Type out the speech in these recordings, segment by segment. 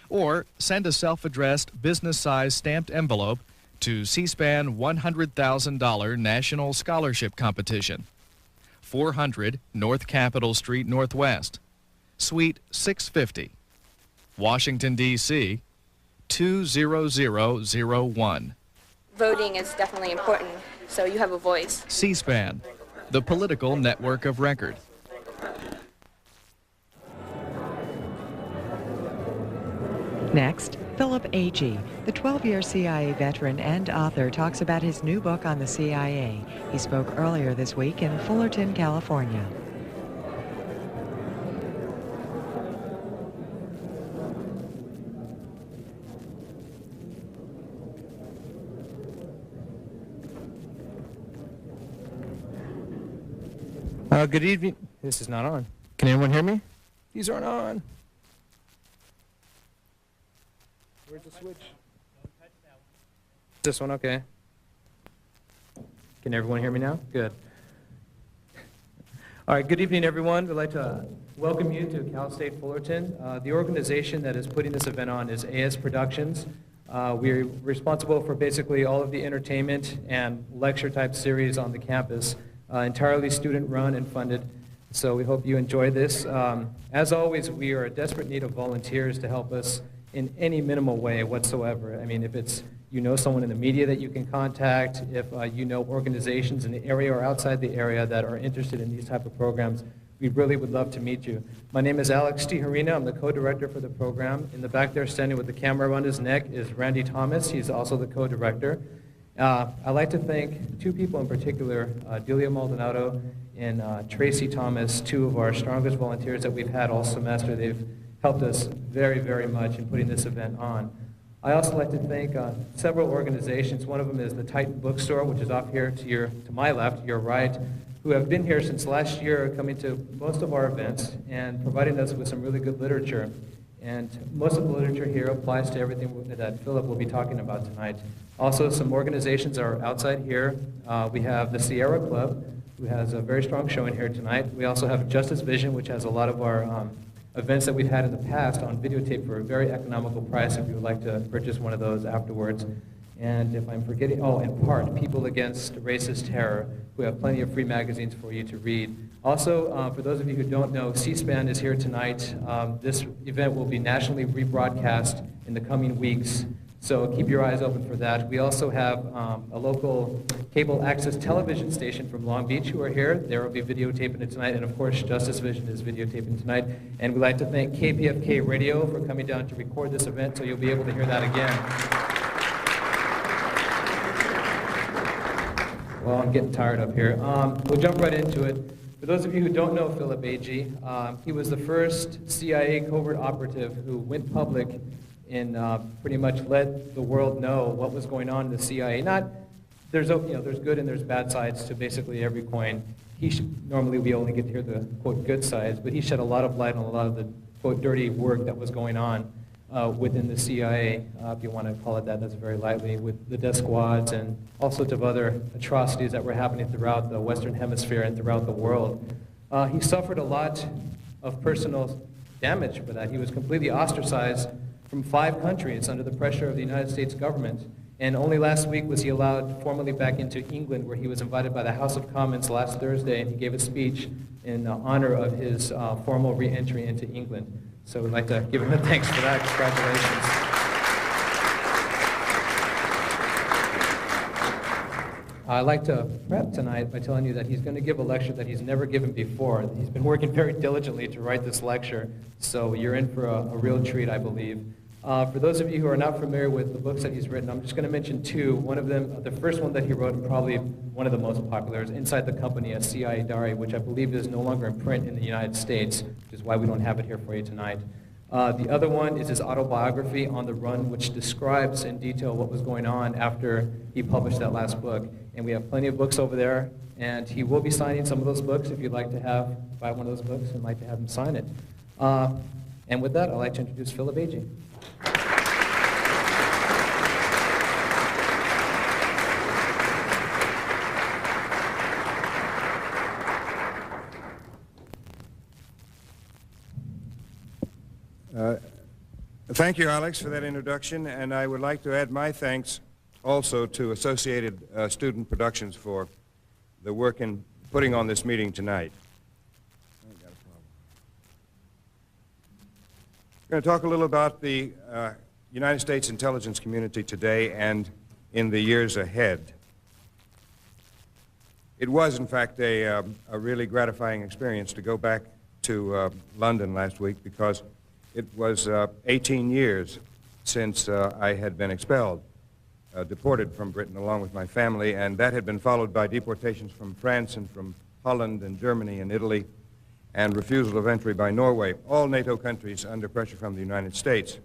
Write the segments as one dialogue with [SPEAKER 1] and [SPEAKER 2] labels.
[SPEAKER 1] Or send a self-addressed business-size stamped envelope to C-SPAN $100,000 National Scholarship Competition, 400 North Capitol Street Northwest, Suite 650, Washington, D.C., 20001.
[SPEAKER 2] Voting is definitely important, so you have a voice.
[SPEAKER 1] C-SPAN, the political network of record.
[SPEAKER 3] Next, Philip Agee, the 12-year CIA veteran and author, talks about his new book on the CIA. He spoke earlier this week in Fullerton, California.
[SPEAKER 4] Good evening. This is not on. Can anyone hear me? These aren't on. Where's the switch? This one, okay. Can everyone hear me now? Good. All right, good evening, everyone. We'd like to welcome you to Cal State Fullerton. The organization that is putting this event on is AS Productions. We're responsible for basically all of the entertainment and lecture-type series on the campus, entirely student-run and funded. So we hope you enjoy this. As always, we are in desperate need of volunteers to help us in any minimal way whatsoever. I mean, if it's you know someone in the media that you can contact, if you know organizations in the area or outside the area that are interested in these type of programs, we really would love to meet you. My name is Alex Tijerina. I'm the co-director for the program. In the back there, standing with the camera around his neck, is Randy Thomas. He's also the co-director. I'd like to thank two people in particular, Delia Maldonado and Tracy Thomas, two of our strongest volunteers that we've had all semester. They've helped us very, very much in putting this event on. I also like to thank several organizations. One of them is the Titan Bookstore, which is off here to my left, your right, who have been here since last year, coming to most of our events and providing us with some really good literature. And most of the literature here applies to everything that Philip will be talking about tonight. Also, some organizations are outside here. We have the Sierra Club, who has a very strong showing here tonight. We also have Justice Vision, which has a lot of our events that we've had in the past on videotape for a very economical price if you would like to purchase one of those afterwards. And if I'm forgetting, oh, and PART, People Against Racist Terror, who have plenty of free magazines for you to read. Also, for those of you who don't know, C-SPAN is here tonight. This event will be nationally rebroadcast in the coming weeks, so keep your eyes open for that. We also have a local cable access television station from Long Beach who are here. They will be videotaping it tonight, and of course, Justice Vision is videotaping tonight. And we'd like to thank KPFK Radio for coming down to record this event, so you'll be able to hear that again. Well, I'm getting tired up here. We'll jump right into it. For those of you who don't know Philip Agee, he was the first CIA covert operative who went public and pretty much let the world know what was going on in the CIA. There's good and there's bad sides to basically every coin. Normally we only get to hear the, quote, good sides, but he shed a lot of light on a lot of the, quote, dirty work that was going on within the CIA, if you want to call it that, that's very lightly, with the death squads and all sorts of other atrocities that were happening throughout the Western Hemisphere and throughout the world. He suffered a lot of personal damage for that. He was completely ostracized from 5 countries under the pressure of the United States government. And only last week was he allowed formally back into England, where he was invited by the House of Commons last Thursday, and he gave a speech in honor of his formal re-entry into England. So we'd like to give him a thanks for that. Congratulations. I'd like to prep tonight by telling you that he's going to give a lecture that he's never given before. He's been working very diligently to write this lecture, so you're in for a real treat, I believe. For those of you who are not familiar with the books that he's written, I'm just going to mention 2. One of them, the first one that he wrote, and probably one of the most popular, is Inside the Company, a CIA Diary, which I believe is no longer in print in the United States, which is why we don't have it here for you tonight. The other one is his autobiography, On the Run, which describes in detail what was going on after he published that last book. And we have plenty of books over there, and he will be signing some of those books if you'd like to buy one of those books and like to have him sign it. And with that, I'd like to introduce Philip Agee.
[SPEAKER 5] Thank you, Alex, for that introduction, and I would like to add my thanks also to Associated Student Productions for the work in putting on this meeting tonight. I'm going to talk a little about the United States intelligence community today and in the years ahead. It was, in fact, a really gratifying experience to go back to London last week because it was 18 years since I had been expelled, deported from Britain along with my family, and that had been followed by deportations from France and from Holland and Germany and Italy, and refusal of entry by Norway, all NATO countries under pressure from the United States.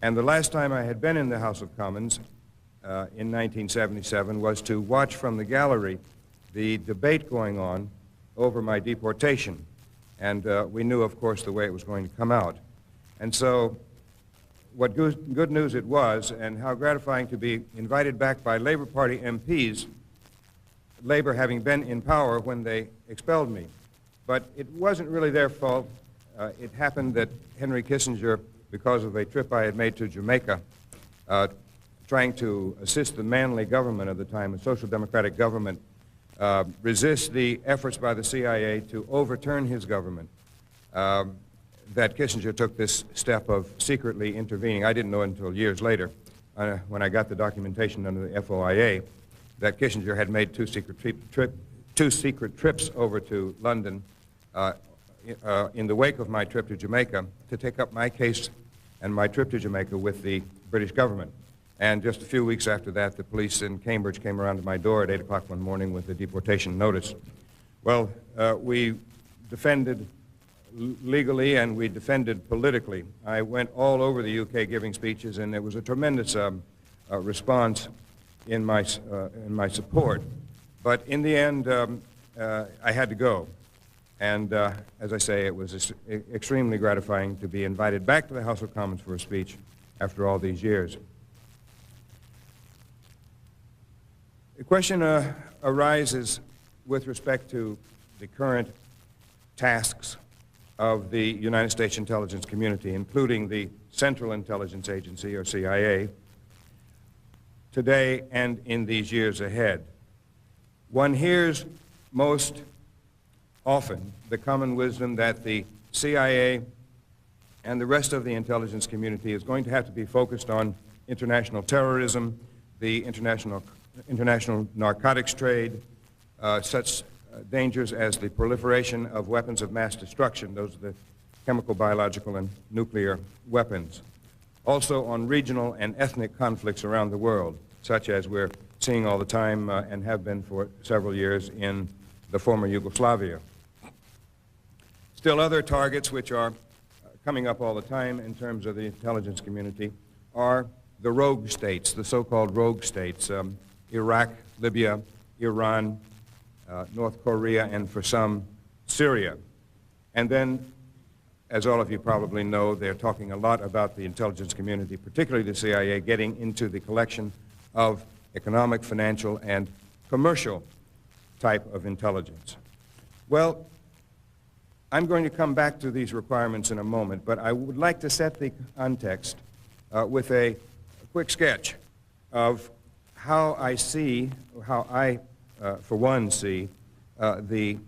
[SPEAKER 5] And the last time I had been in the House of Commons in 1977 was to watch from the gallery the debate going on over my deportation. And we knew, of course, the way it was going to come out. And so what good news it was, and how gratifying to be invited back by Labor Party MPs, Labor having been in power when they expelled me. But it wasn't really their fault. It happened that Henry Kissinger, because of a trip I had made to Jamaica, trying to assist the Manley government of the time, a social democratic government, resist the efforts by the CIA to overturn his government, that Kissinger took this step of secretly intervening. I didn't know until years later, when I got the documentation under the FOIA, that Kissinger had made two secret trips over to London in the wake of my trip to Jamaica to take up my case and my trip to Jamaica with the British government. And just a few weeks after that, the police in Cambridge came around to my door at 8 o'clock one morning with a deportation notice. Well, we defended legally and we defended politically. I went all over the UK giving speeches, and there was a tremendous response in my support. But in the end, I had to go. And as I say, it was extremely gratifying to be invited back to the House of Commons for a speech after all these years. The question arises with respect to the current tasks of the United States intelligence community, including the Central Intelligence Agency, or CIA, today and in these years ahead. One hears most often the common wisdom that the CIA and the rest of the intelligence community is going to have to be focused on international terrorism, the international narcotics trade, such dangers as the proliferation of weapons of mass destruction. Those are the chemical, biological, and nuclear weapons. Also on regional and ethnic conflicts around the world, such as we're seeing all the time and have been for several years in the former Yugoslavia. Still other targets which are coming up all the time in terms of the intelligence community are the rogue states, the so-called rogue states, Iraq, Libya, Iran, North Korea, and for some, Syria. And then, as all of you probably know, they're talking a lot about the intelligence community, particularly the CIA, getting into the collection of economic, financial, and commercial type of intelligence. Well, I'm going to come back to these requirements in a moment, but I would like to set the context with a quick sketch of how I see, how I, for one, see the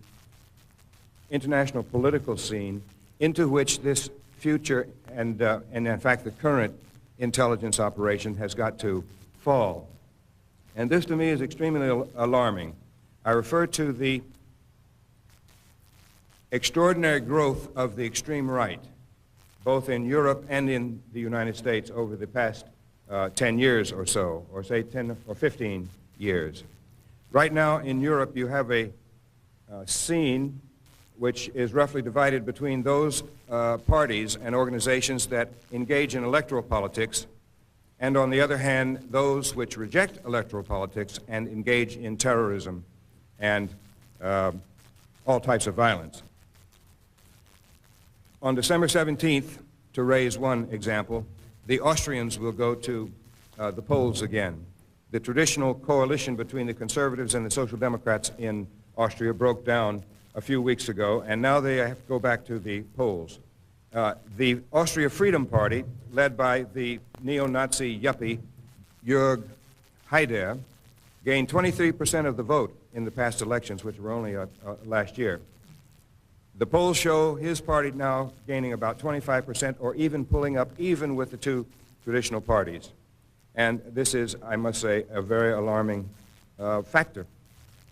[SPEAKER 5] international political scene into which this future and in fact the current intelligence operation has got to fall. And this to me is extremely alarming. I refer to the extraordinary growth of the extreme right, both in Europe and in the United States over the past 10 years or so, or say 10 or 15 years. Right now in Europe you have a scene which is roughly divided between those parties and organizations that engage in electoral politics, and on the other hand, those which reject electoral politics and engage in terrorism and all types of violence. On December 17th, to raise one example, the Austrians will go to the polls again. The traditional coalition between the conservatives and the social democrats in Austria broke down a few weeks ago, and now they have to go back to the polls. The Austria Freedom Party, led by the neo-Nazi yuppie Jörg Haider, gained 23% of the vote in the past elections, which were only last year. The polls show his party now gaining about 25% or even pulling up even with the two traditional parties. And this is, I must say, a very alarming factor.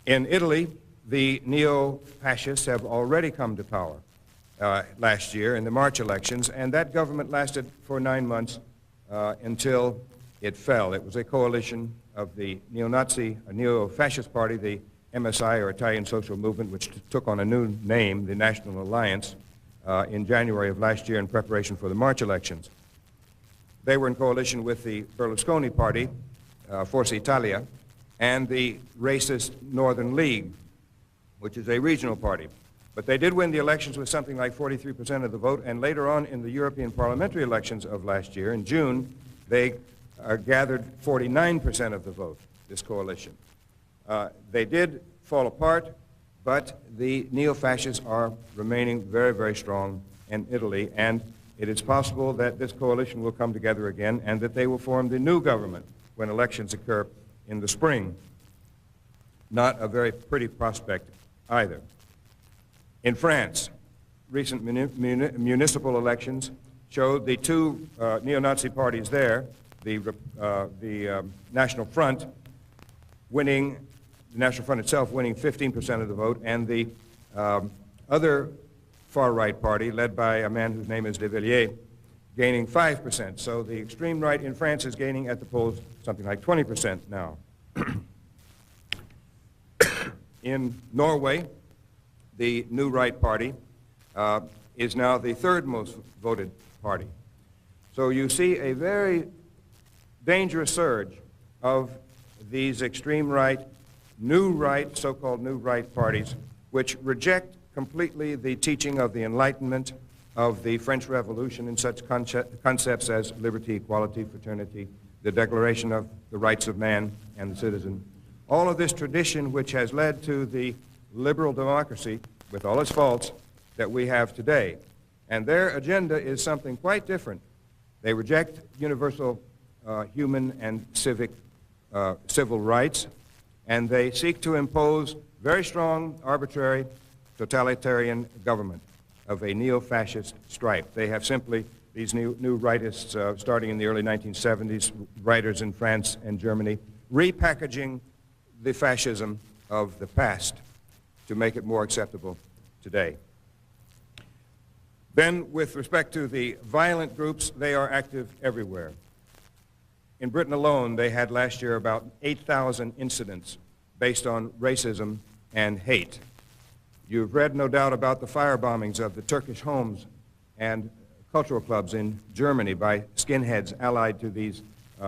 [SPEAKER 5] In Italy, the neo-fascists have already come to power last year in the March elections, and that government lasted for 9 months until it fell. It was a coalition of the neo-Nazi, neo-fascist party, the MSI, or Italian Social Movement, which took on a new name, the National Alliance, in January of last year in preparation for the March elections. They were in coalition with the Berlusconi party, Forza Italia, and the racist Northern League, which is a regional party. But they did win the elections with something like 43% of the vote, and later on in the European parliamentary elections of last year, in June, they gathered 49% of the vote, this coalition. They did fall apart, but the neo-fascists are remaining very, very strong in Italy, and it is possible that this coalition will come together again and that they will form the new government when elections occur in the spring. Not a very pretty prospect either. In France, recent municipal elections showed the two neo-Nazi parties there, the National Front winning, the National Front itself winning 15% of the vote, and the other far-right party, led by a man whose name is De Villiers, gaining 5%. So the extreme right in France is gaining at the polls something like 20% now. In Norway, the New Right Party is now the third most voted party. So you see a very dangerous surge of these extreme right, new right, so-called new right parties, which reject completely the teaching of the Enlightenment, of the French Revolution, and such concepts as liberty, equality, fraternity, the Declaration of the Rights of Man and the Citizen. All of this tradition which has led to the liberal democracy, with all its faults, that we have today. And their agenda is something quite different. They reject universal human and civil rights, and they seek to impose very strong, arbitrary, totalitarian government of a neo-fascist stripe. They have simply, these new rightists, starting in the early 1970s, writers in France and Germany, repackaging the fascism of the past to make it more acceptable today. Then, with respect to the violent groups, they are active everywhere. In Britain alone, they had last year about 8,000 incidents based on racism and hate. You've read, no doubt, about the fire bombings of the Turkish homes and cultural clubs in Germany by skinheads allied to these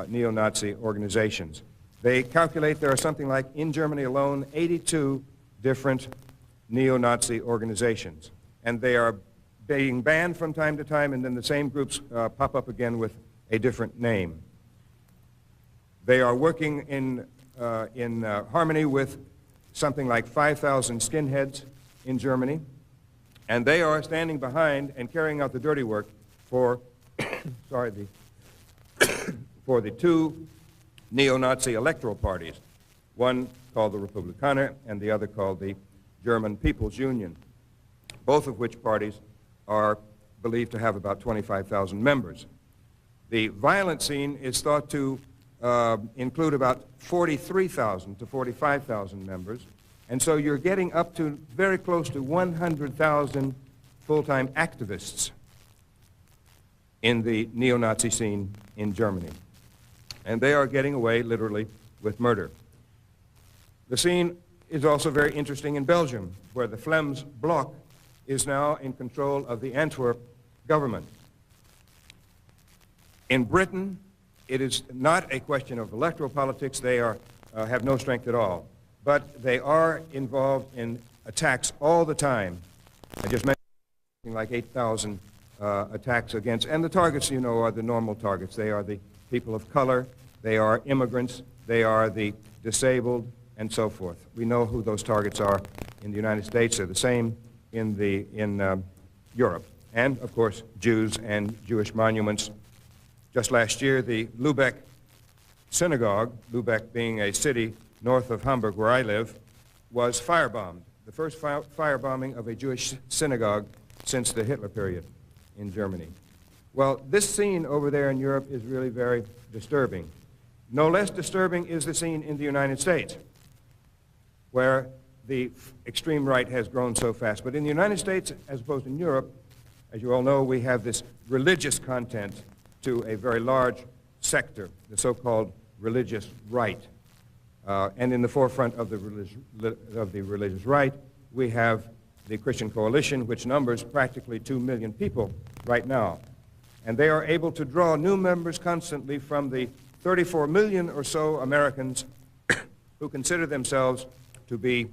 [SPEAKER 5] neo-Nazi organizations. They calculate there are something like, in Germany alone, 82 different neo-Nazi organizations. And they are being banned from time to time, and then the same groups pop up again with a different name. They are working in harmony with something like 5,000 skinheads in Germany, and they are standing behind and carrying out the dirty work for, for the two neo-Nazi electoral parties, one called the Republikaner and the other called the German People's Union, both of which parties are believed to have about 25,000 members. The violent scene is thought to include about 43,000 to 45,000 members, and so you're getting up to very close to 100,000 full-time activists in the neo-Nazi scene in Germany. And they are getting away, literally, with murder. The scene is also very interesting in Belgium, where the Flems Bloc is now in control of the Antwerp government. In Britain, it is not a question of electoral politics. They have no strength at all. But they are involved in attacks all the time. I just mentioned something like 8,000 attacks against, and the targets, you know, are the normal targets. They are the people of color, they are immigrants, they are the disabled, and so forth. We know who those targets are in the United States. They're the same in Europe. and, of course, Jews and Jewish monuments. Just last year, the Lübeck synagogue, Lübeck being a city north of Hamburg where I live, was firebombed, the first firebombing of a Jewish synagogue since the Hitler period in Germany. Well, this scene over there in Europe is really very disturbing. No less disturbing is the scene in the United States, where the extreme right has grown so fast. But in the United States, as opposed to in Europe, as you all know, we have this religious content to a very large sector, the so-called religious right. And in the forefront of the religious right, we have the Christian Coalition, which numbers practically 2 million people right now. And they are able to draw new members constantly from the 34 million or so Americans who consider themselves to be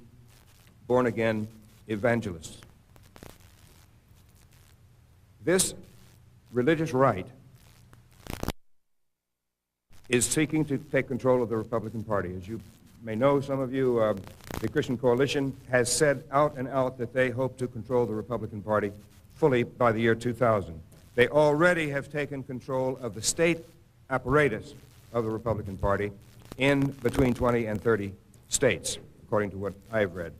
[SPEAKER 5] born-again evangelists. This religious right is seeking to take control of the Republican Party. As you may know, some of you, the Christian Coalition has said out and out that they hope to control the Republican Party fully by the year 2000. They already have taken control of the state apparatus of the Republican Party in between 20 and 30 states, according to what I've read.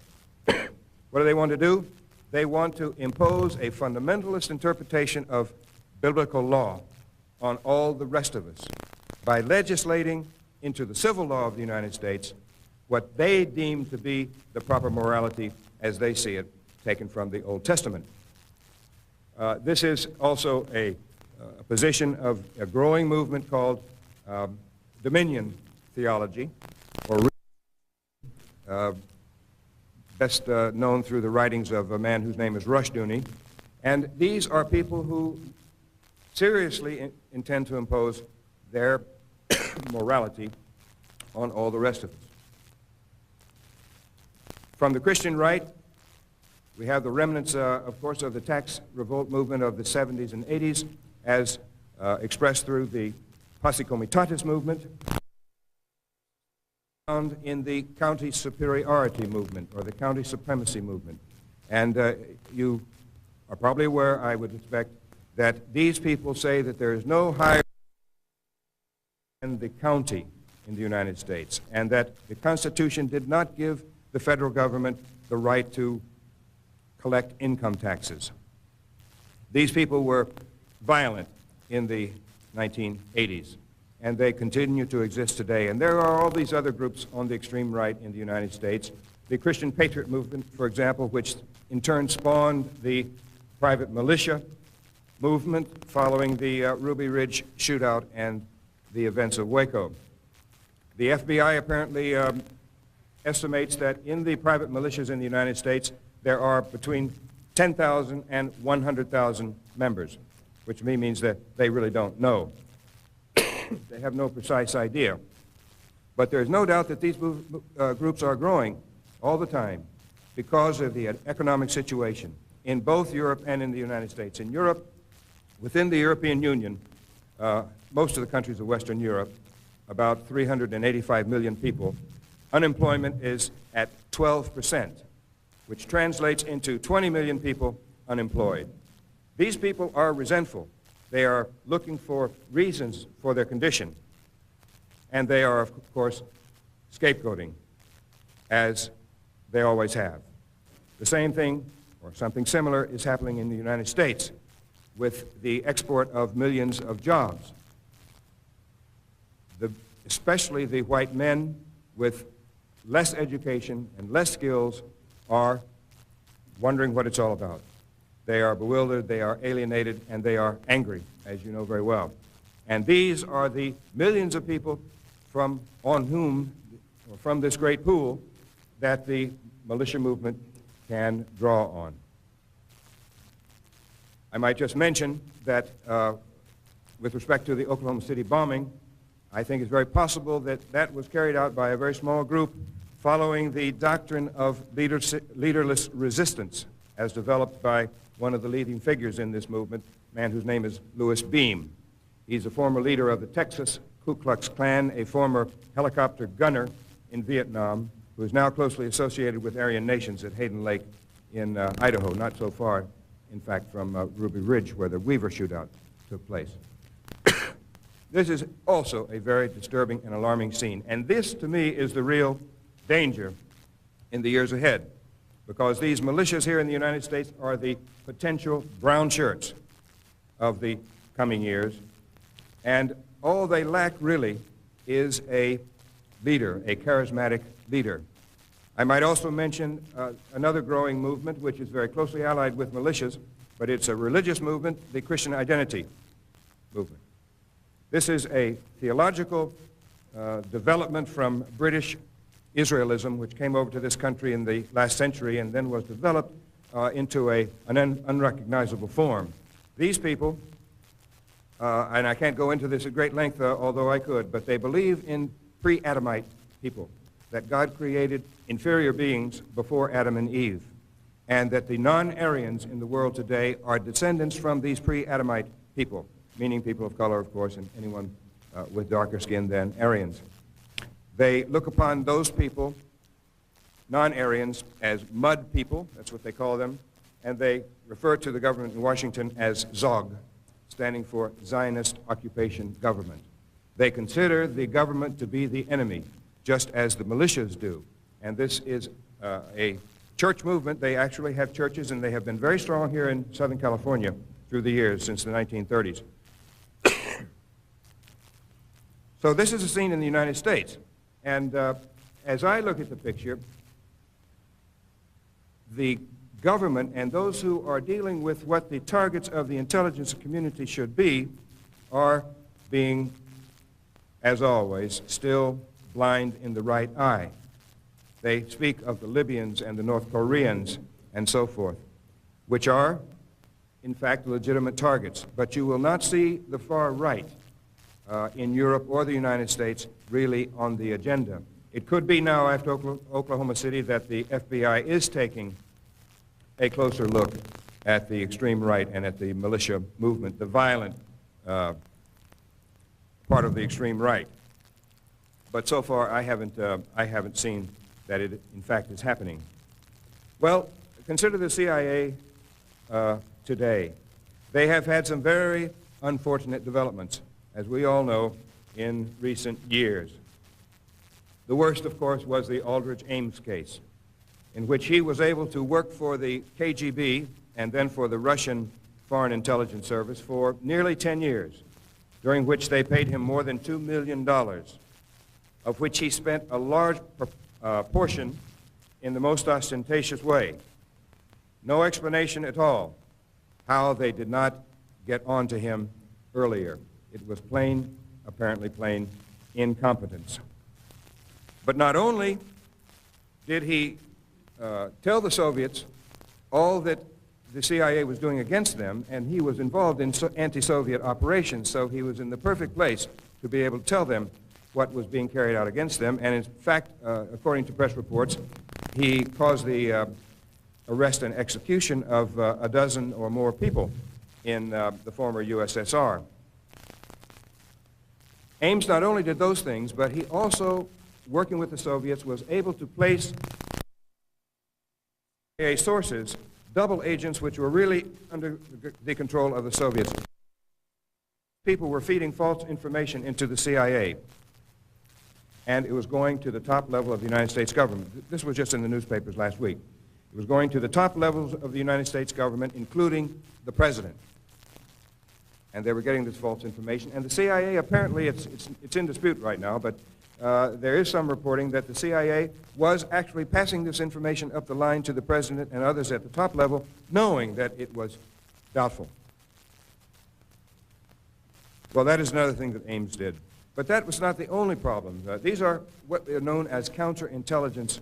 [SPEAKER 5] What do they want to do? They want to impose a fundamentalist interpretation of biblical law on all the rest of us by legislating into the civil law of the United States what they deem to be the proper morality as they see it, taken from the Old Testament. This is also a position of a growing movement called dominion theology, or best known through the writings of a man whose name is Rushdoony. And these are people who seriously intend to impose their morality on all the rest of us. From the Christian right, we have the remnants, of course, of the tax revolt movement of the 70s and 80s, as expressed through the Posse Comitatus movement, found in the county superiority movement, or the county supremacy movement. And you are probably aware, I would expect, that these people say that there is no higher than the county in the United States, and that the Constitution did not give the federal government the right to collect income taxes. These people were violent in the 1980s, and they continue to exist today. And there are all these other groups on the extreme right in the United States. The Christian Patriot movement, for example, which in turn spawned the private militia movement following the Ruby Ridge shootout and the events of Waco. The FBI apparently estimates that in the private militias in the United States, there are between 10,000 and 100,000 members, which means that they really don't know. They have no precise idea. But there's no doubt that these groups are growing all the time because of the economic situation in both Europe and in the United States. In Europe, within the European Union, most of the countries of Western Europe, about 385 million people, unemployment is at 12%, which translates into 20 million people unemployed. These people are resentful. They are looking for reasons for their condition. And they are, of course, scapegoating, as they always have. The same thing, or something similar, is happening in the United States with the export of millions of jobs. Especially the white men with less education and less skills are wondering what it's all about. They are bewildered, they are alienated, and they are angry, as you know very well. And these are the millions of people from this great pool that the militia movement can draw on. I might just mention that with respect to the Oklahoma City bombing, I think it's very possible that that was carried out by a very small group following the doctrine of leaderless resistance as developed by one of the leading figures in this movement, a man whose name is Louis Beam. He's a former leader of the Texas Ku Klux Klan, a former helicopter gunner in Vietnam, who is now closely associated with Aryan nations at Hayden Lake in Idaho, not so far in fact, from Ruby Ridge, where the Weaver shootout took place. This is also a very disturbing and alarming scene, and this, to me, is the real danger in the years ahead, because these militias here in the United States are the potential brown shirts of the coming years, and all they lack really is a leader, a charismatic leader. I might also mention another growing movement which is very closely allied with militias, but it's a religious movement, the Christian identity movement. This is a theological development from British Israelism, which came over to this country in the last century and then was developed into an unrecognizable form. These people, and I can't go into this at great length, although I could, but they believe in pre-Adamite people, that God created inferior beings before Adam and Eve, and that the non-Aryans in the world today are descendants from these pre-Adamite people, meaning people of color, of course, and anyone with darker skin than Aryans. They look upon those people, non-Aryans, as mud people, that's what they call them, and they refer to the government in Washington as ZOG, standing for Zionist Occupation Government. They consider the government to be the enemy, just as the militias do. And this is a church movement. They actually have churches, and they have been very strong here in Southern California through the years, since the 1930s. So this is a scene in the United States. And as I look at the picture, the government and those who are dealing with what the targets of the intelligence community should be are being, as always, still blind in the right eye. They speak of the Libyans and the North Koreans and so forth, which are, in fact, legitimate targets. But you will not see the far right in Europe or the United States really on the agenda. It could be now, after Oklahoma City, that the FBI is taking a closer look at the extreme right and at the militia movement, the violent part of the extreme right. But so far, I haven't seen that it, in fact, is happening. Well, consider the CIA today. They have had some very unfortunate developments, as we all know, in recent years. The worst, of course, was the Aldrich Ames case, in which he was able to work for the KGB and then for the Russian Foreign Intelligence Service for nearly 10 years, during which they paid him more than $2 million, of which he spent a large portion in the most ostentatious way. No explanation at all how they did not get on to him earlier. It was plain, apparently plain, incompetence. But not only did he tell the Soviets all that the CIA was doing against them, and he was involved in anti-Soviet operations, so he was in the perfect place to be able to tell them what was being carried out against them. And in fact, according to press reports, he caused the arrest and execution of a dozen or more people in the former USSR. Ames not only did those things, but he also, working with the Soviets, was able to place CIA sources, double agents, which were really under the control of the Soviets. People were feeding false information into the CIA, and it was going to the top level of the United States government. This was just in the newspapers last week. It was going to the top levels of the United States government, including the president. And they were getting this false information. And the CIA, apparently, it's in dispute right now, but there is some reporting that the CIA was actually passing this information up the line to the president and others at the top level, knowing that it was doubtful. Well, that is another thing that Ames did. But that was not the only problem. These are what are known as counterintelligence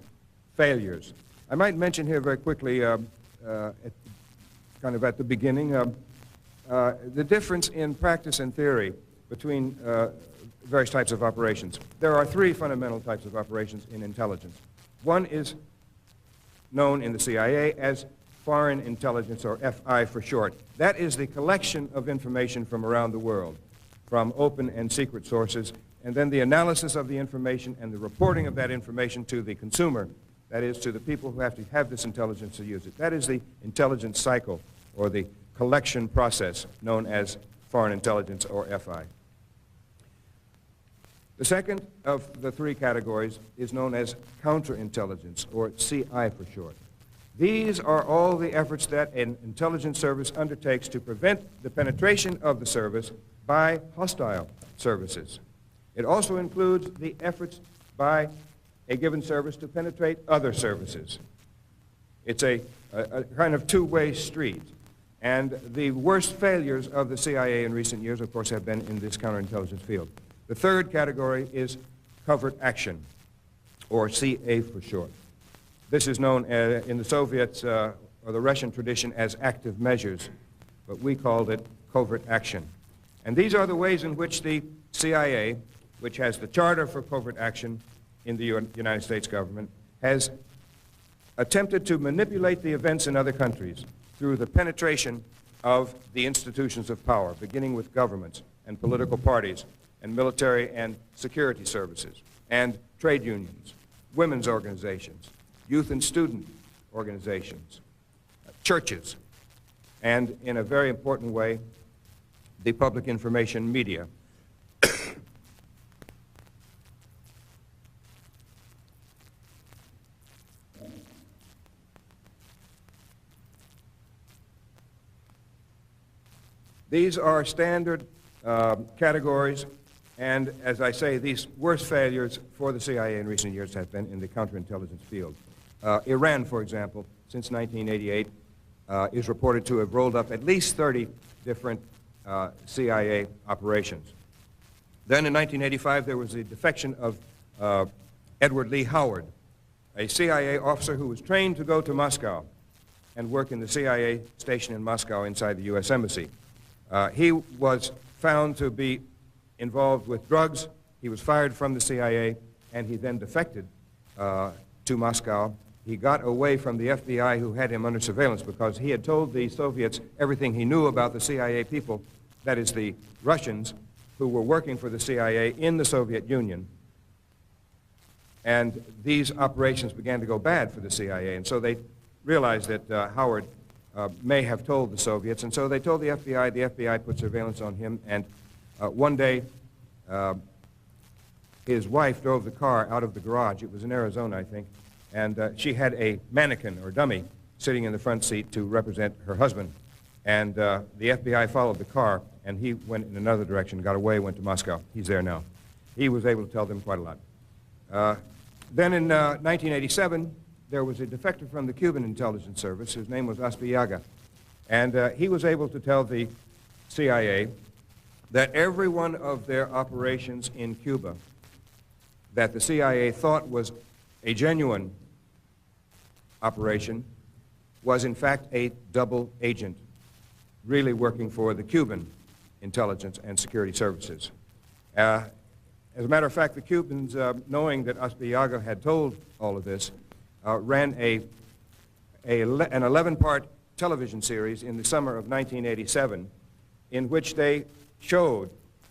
[SPEAKER 5] failures. I might mention here very quickly, kind of at the beginning, the difference in practice and theory between various types of operations. There are three fundamental types of operations in intelligence. One is known in the CIA as foreign intelligence, or FI for short. That is the collection of information from around the world, from open and secret sources, and then the analysis of the information and the reporting of that information to the consumer, that is, to the people who have to have this intelligence to use it. That is the intelligence cycle or the collection process known as foreign intelligence, or FI. The second of the three categories is known as counterintelligence, or CI for short. These are all the efforts that an intelligence service undertakes to prevent the penetration of the service by hostile services. It also includes the efforts by a given service to penetrate other services. It's a kind of two-way street. And the worst failures of the CIA in recent years, of course, have been in this counterintelligence field. The third category is covert action, or CA for short. This is known in the Soviets or the Russian tradition as active measures, but we called it covert action. And these are the ways in which the CIA, which has the charter for covert action in the United States government, has attempted to manipulate the events in other countries through the penetration of the institutions of power, beginning with governments and political parties and military and security services and trade unions, women's organizations, youth and student organizations, churches, and in a very important way, the public information media. These are standard categories, and as I say, these worst failures for the CIA in recent years have been in the counterintelligence field. Iran, for example, since 1988, is reported to have rolled up at least 30 different CIA operations. Then in 1985, there was the defection of Edward Lee Howard, a CIA officer who was trained to go to Moscow and work in the CIA station in Moscow inside the U.S. Embassy. He was found to be involved with drugs. He was fired from the CIA, and he then defected to Moscow. He got away from the FBI, who had him under surveillance, because he had told the Soviets everything he knew about the CIA people, that is, the Russians, who were working for the CIA in the Soviet Union. And these operations began to go bad for the CIA, and so they realized that Howard may have told the Soviets, and so they told the FBI. The FBI put surveillance on him, and one day his wife drove the car out of the garage. It was in Arizona, I think, and she had a mannequin or dummy sitting in the front seat to represent her husband. And the FBI followed the car, and he went in another direction, got away, went to Moscow. He's there now. He was able to tell them quite a lot. Then in 1987, there was a defector from the Cuban intelligence service. His name was Aspillaga. And he was able to tell the CIA that every one of their operations in Cuba that the CIA thought was a genuine operation was in fact a double agent, really working for the Cuban intelligence and security services. As a matter of fact, the Cubans, knowing that Aspillaga had told all of this, ran an 11-part television series in the summer of 1987 in which they showed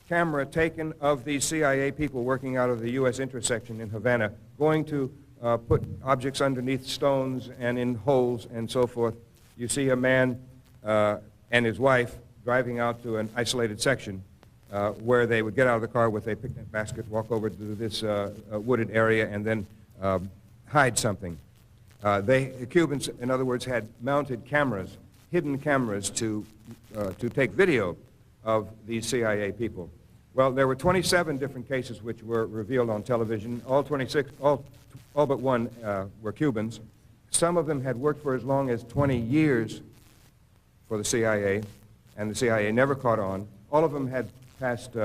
[SPEAKER 5] camera taken of these CIA people working out of the U.S. intersection in Havana, going to put objects underneath stones and in holes and so forth. You see a man and his wife driving out to an isolated section where they would get out of the car with a picnic basket, walk over to this wooded area, and then hide something. The Cubans, in other words, had mounted cameras, hidden cameras, to take video of these CIA people. Well, there were 27 different cases which were revealed on television. All but one were Cubans. Some of them had worked for as long as 20 years for the CIA, and the CIA never caught on. All of them had passed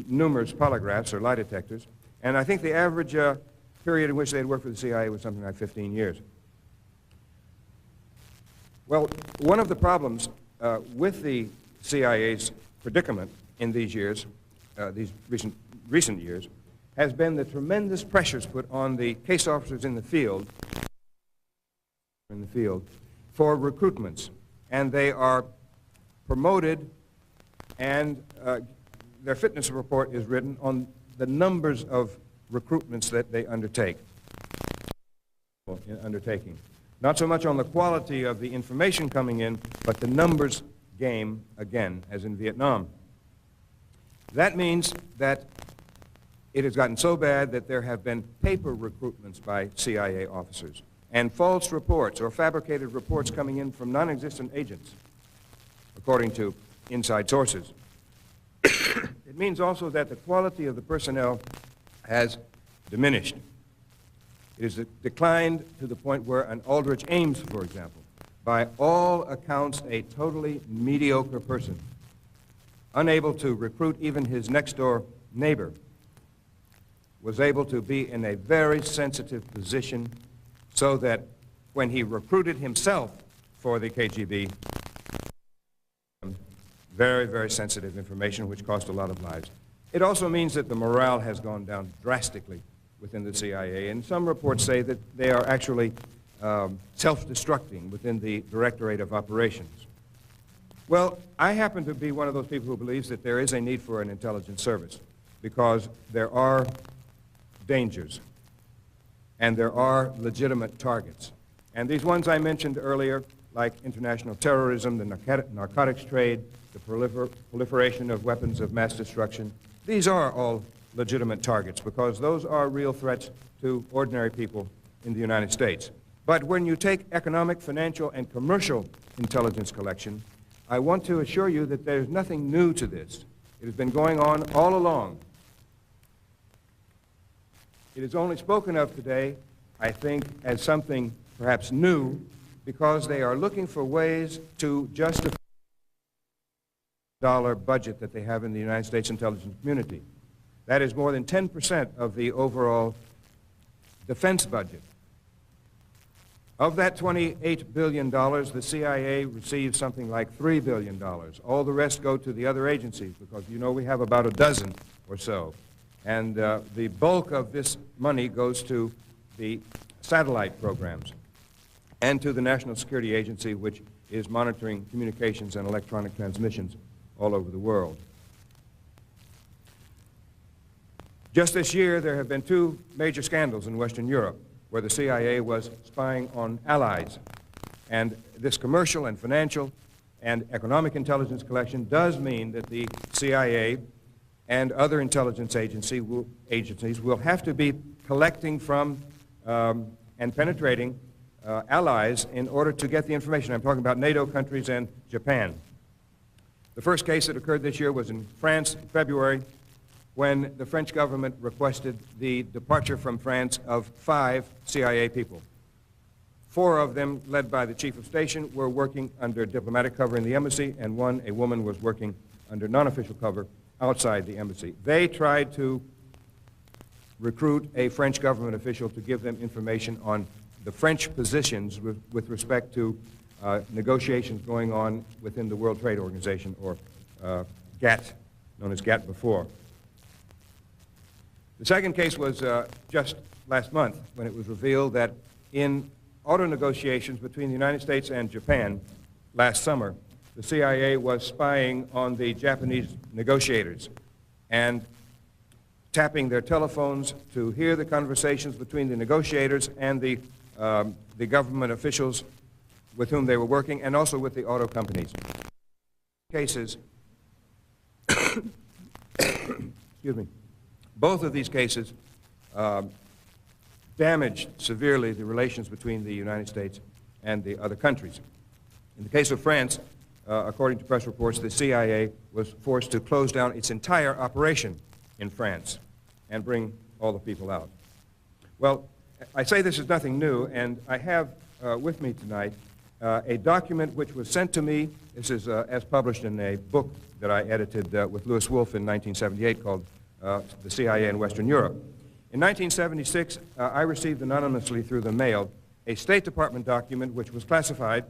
[SPEAKER 5] numerous polygraphs or lie detectors, and I think the average period in which they had worked for the CIA was something like 15 years. Well, one of the problems with the CIA's predicament in these years, these recent years, has been the tremendous pressures put on the case officers in the field for recruitments, and they are promoted, and their fitness report is written on the numbers of recruitments that they undertaking. Not so much on the quality of the information coming in, but the numbers game again, as in Vietnam. That means that it has gotten so bad that there have been paper recruitments by CIA officers and false reports or fabricated reports coming in from non-existent agents, according to inside sources. It means also that the quality of the personnel has diminished. It has declined to the point where an Aldrich Ames, for example, by all accounts a totally mediocre person, unable to recruit even his next-door neighbor, was able to be in a very sensitive position so that when he recruited himself for the KGB, very, very sensitive information which cost a lot of lives. It also means that the morale has gone down drastically within the CIA, and some reports say that they are actually self-destructing within the Directorate of Operations. Well, I happen to be one of those people who believes that there is a need for an intelligence service because there are dangers and there are legitimate targets. And these ones I mentioned earlier, like international terrorism, the narcotics trade, the proliferation of weapons of mass destruction, these are all legitimate targets because those are real threats to ordinary people in the United States. But when you take economic, financial, and commercial intelligence collection, I want to assure you that there's nothing new to this. It has been going on all along. It is only spoken of today, I think, as something perhaps new because they are looking for ways to justify the dollar budget that they have in the United States intelligence community. That is more than 10% of the overall defense budget. Of that $28 billion, the CIA receives something like $3 billion. All the rest go to the other agencies because you know we have about a dozen or so. And the bulk of this money goes to the satellite programs and to the National Security Agency, which is monitoring communications and electronic transmissions all over the world. Just this year, there have been two major scandals in Western Europe where the CIA was spying on allies. And this commercial and financial and economic intelligence collection does mean that the CIA and other intelligence agencies will have to be collecting from and penetrating allies in order to get the information. I'm talking about NATO countries and Japan. The first case that occurred this year was in France in February when the French government requested the departure from France of 5 CIA people. 4 of them, led by the chief of station, were working under diplomatic cover in the embassy, and a woman, was working under non-official cover outside the embassy. They tried to recruit a French government official to give them information on the French positions with respect to negotiations going on within the World Trade Organization, or GATT, known as GATT before. The second case was just last month when it was revealed that in auto negotiations between the United States and Japan last summer, the CIA was spying on the Japanese negotiators and tapping their telephones to hear the conversations between the negotiators and the government officials with whom they were working, and also with the auto companies. Cases, excuse me, both of these cases damaged severely the relations between the United States and the other countries. In the case of France, according to press reports, the CIA was forced to close down its entire operation in France and bring all the people out. Well, I say this is nothing new, and I have with me tonight a document which was sent to me. This is as published in a book that I edited with Louis Wolff in 1978 called The CIA in Western Europe. In 1976, I received anonymously through the mail a State Department document which was classified,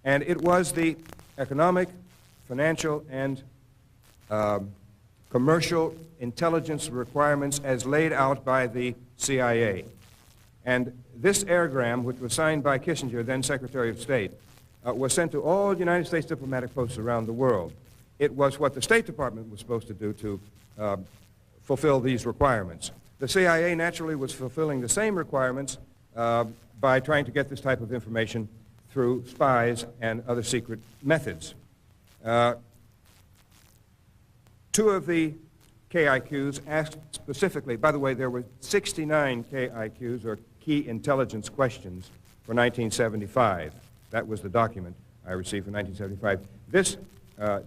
[SPEAKER 5] and it was the economic, financial, and commercial intelligence requirements as laid out by the CIA. And this airgram, which was signed by Kissinger, then Secretary of State, was sent to all United States diplomatic posts around the world. It was what the State Department was supposed to do to fulfill these requirements. The CIA naturally was fulfilling the same requirements by trying to get this type of information through spies and other secret methods. Two of the KIQs asked specifically, by the way, there were 69 KIQs, or Key Intelligence Questions, for 1975. That was the document I received for 1975. This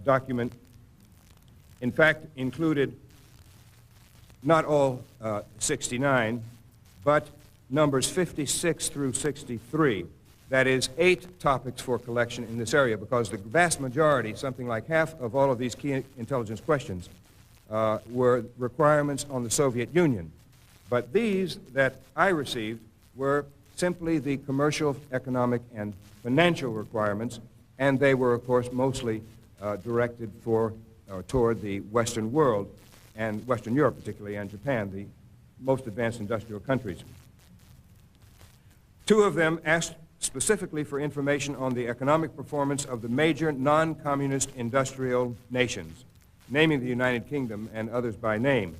[SPEAKER 5] document, in fact, included not all 69, but numbers 56 through 63. That is 8 topics for collection in this area, because the vast majority, something like half of all of these key intelligence questions, were requirements on the Soviet Union. But these that I received were simply the commercial, economic, and financial requirements, and they were, of course, mostly directed toward the Western world, and Western Europe particularly, and Japan, the most advanced industrial countries. 2 of them asked specifically for information on the economic performance of the major non-communist industrial nations, naming the United Kingdom and others by name,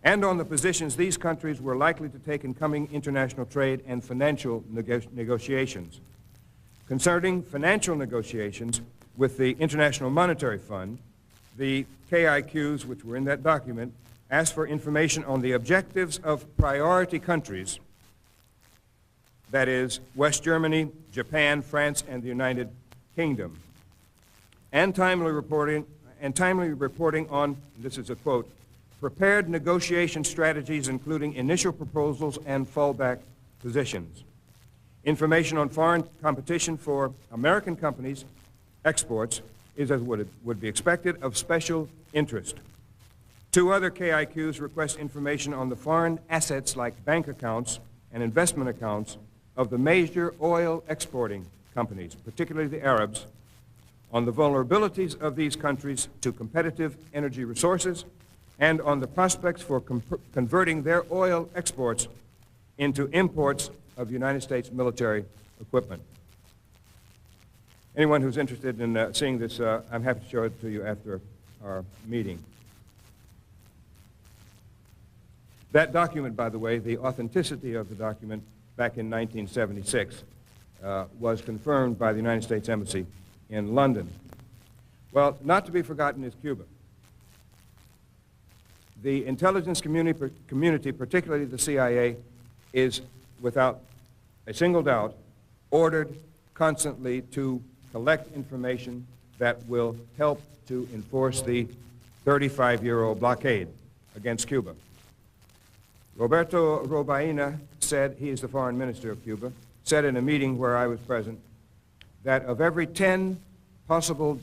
[SPEAKER 5] and on the positions these countries were likely to take in coming international trade and financial negotiations. Concerning financial negotiations with the International Monetary Fund, the KIQs, which were in that document, asked for information on the objectives of priority countries, that is, West Germany, Japan, France, and the United Kingdom, and timely reporting on, this is a quote, prepared negotiation strategies including initial proposals and fallback positions. Information on foreign competition for American companies' exports is, as would be expected, of special interest. 2 other KIQs request information on the foreign assets like bank accounts and investment accounts of the major oil exporting companies, particularly the Arabs, on the vulnerabilities of these countries to competitive energy resources, and on the prospects for converting their oil exports into imports of United States military equipment. Anyone who's interested in seeing this, I'm happy to show it to you after our meeting. That document, by the way, the authenticity of the document back in 1976 was confirmed by the United States Embassy in London. Well, not to be forgotten is Cuba. The intelligence community, particularly the CIA, is, without a single doubt, ordered constantly to collect information that will help to enforce the 35-year-old blockade against Cuba. Roberto Robaina said, he is the foreign minister of Cuba, said in a meeting where I was present, that of every 10 possible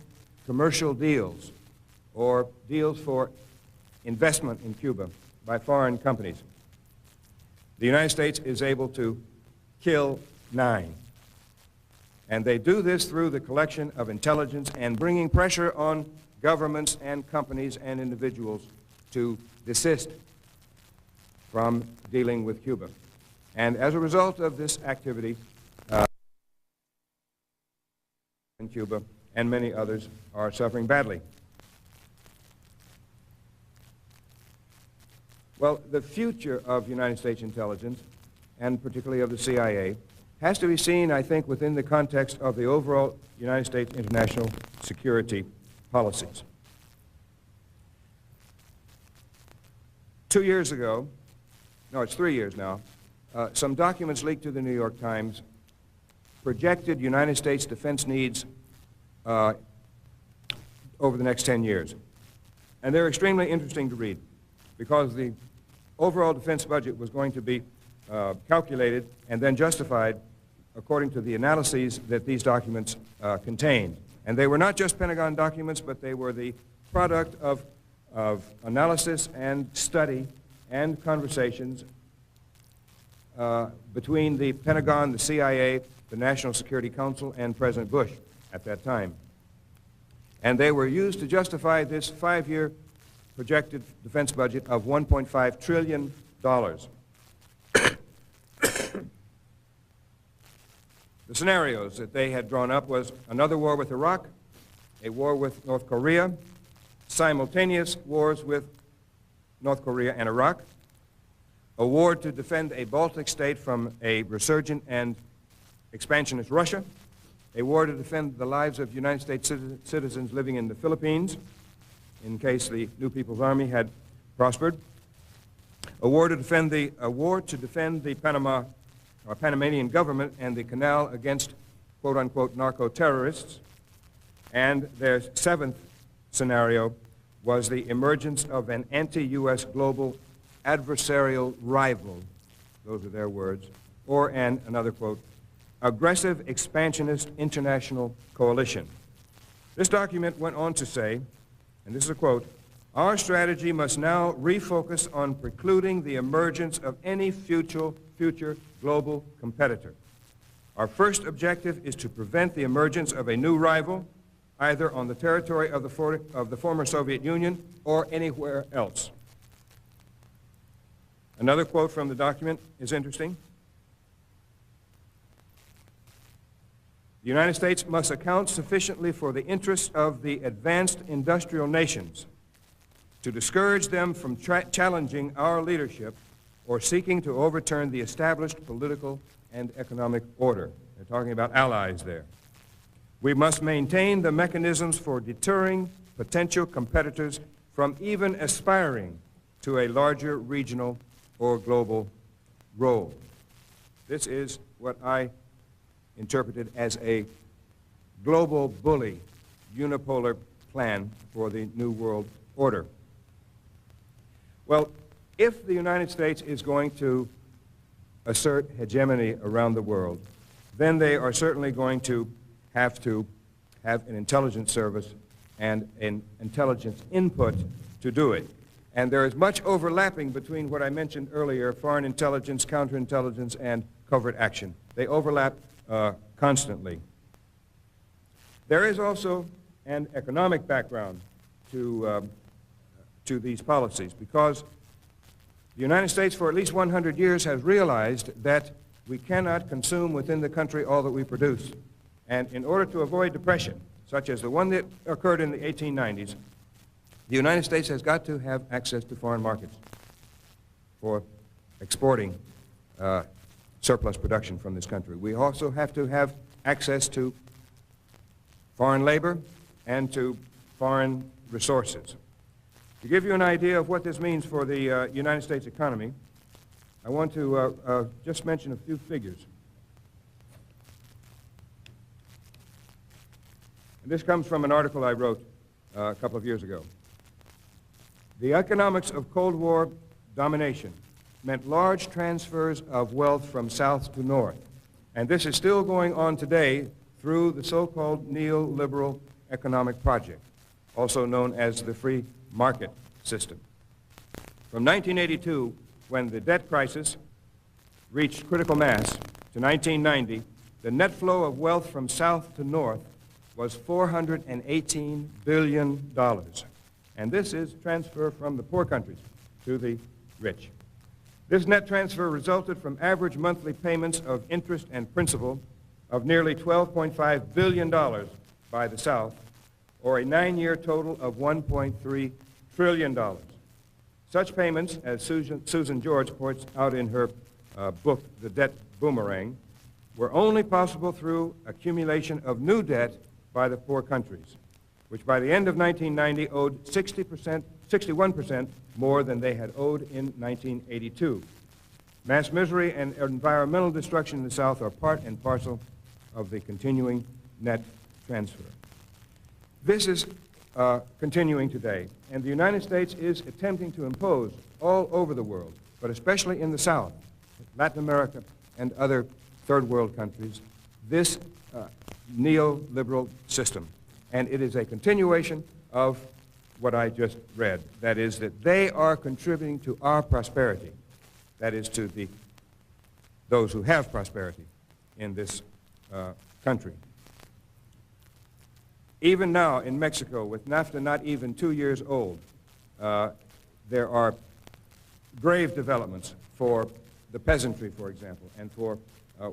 [SPEAKER 5] commercial deals or deals for investment in Cuba by foreign companies, the United States is able to kill 9. And they do this through the collection of intelligence and bringing pressure on governments and companies and individuals to desist from dealing with Cuba. And as a result of this activity, in Cuba and many others are suffering badly. Well, the future of United States intelligence, and particularly of the CIA, has to be seen, I think, within the context of the overall United States international security policies. 2 years ago, no, it's 3 years now, some documents leaked to the New York Times projected United States defense needs over the next 10 years. And they're extremely interesting to read because the overall defense budget was going to be calculated and then justified according to the analyses that these documents contained. And they were not just Pentagon documents, but they were the product of analysis and study and conversations between the Pentagon, the CIA, the National Security Council, and President Bush at that time. And they were used to justify this 5-year projected defense budget of $1.5 trillion. The scenarios that they had drawn up was another war with Iraq, a war with North Korea, simultaneous wars with North Korea and Iraq, a war to defend a Baltic state from a resurgent and expansionist Russia, a war to defend the lives of United States citizens living in the Philippines, in case the New People's Army had prospered, a war to defend the Panamanian government and the canal against quote-unquote narco-terrorists, and their seventh scenario was the emergence of an anti-U.S. global adversarial rival, those are their words, or another quote, aggressive expansionist international coalition. This document went on to say, and this is a quote, our strategy must now refocus on precluding the emergence of any future global competitor. Our first objective is to prevent the emergence of a new rival, either on the territory of the former Soviet Union or anywhere else. Another quote from the document is interesting. The United States must account sufficiently for the interests of the advanced industrial nations to discourage them from challenging our leadership or seeking to overturn the established political and economic order. They're talking about allies there. We must maintain the mechanisms for deterring potential competitors from even aspiring to a larger regional or global role. This is what I interpreted as a global bully unipolar plan for the New World Order. Well, if the United States is going to assert hegemony around the world, then they are certainly going to have an intelligence service and an intelligence input to do it. And there is much overlapping between what I mentioned earlier, foreign intelligence, counterintelligence, and covert action. They overlap constantly. There is also an economic background to these policies, because the United States for at least 100 years has realized that we cannot consume within the country all that we produce. And in order to avoid depression, such as the one that occurred in the 1890s, the United States has got to have access to foreign markets for exporting surplus production from this country. We also have to have access to foreign labor and to foreign resources. To give you an idea of what this means for the United States economy, I want to just mention a few figures. And this comes from an article I wrote a couple of years ago. The economics of Cold War domination meant large transfers of wealth from south to north. And this is still going on today through the so-called neoliberal economic project, also known as the free market system. From 1982, when the debt crisis reached critical mass, to 1990, the net flow of wealth from south to north was $418 billion. And this is transfer from the poor countries to the rich. This net transfer resulted from average monthly payments of interest and principal of nearly $12.5 billion by the South, or a 9-year total of $1.3 trillion. Such payments, as Susan George points out in her book, The Debt Boomerang, were only possible through accumulation of new debt by the poor countries, which by the end of 1990 owed 61% more than they had owed in 1982. Mass misery and environmental destruction in the South are part and parcel of the continuing net transfer. This is continuing today, and the United States is attempting to impose all over the world, but especially in the South, Latin America, and other third world countries, this neoliberal system. And it is a continuation of what I just read. That is, that they are contributing to our prosperity. That is, to those who have prosperity in this country. Even now in Mexico, with NAFTA not even 2 years old, there are grave developments for the peasantry, for example, and for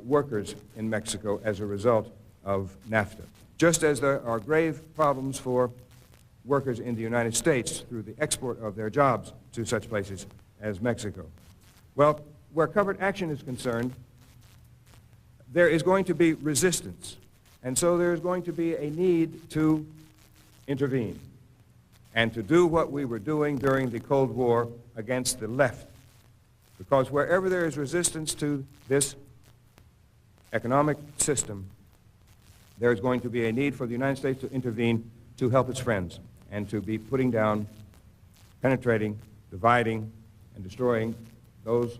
[SPEAKER 5] workers in Mexico as a result of NAFTA. Just as there are grave problems for workers in the United States through the export of their jobs to such places as Mexico. Well, where covert action is concerned, there is going to be resistance. And so there is going to be a need to intervene and to do what we were doing during the Cold War against the left. Because wherever there is resistance to this economic system, there is going to be a need for the United States to intervene to help its friends and to be putting down, penetrating, dividing, and destroying those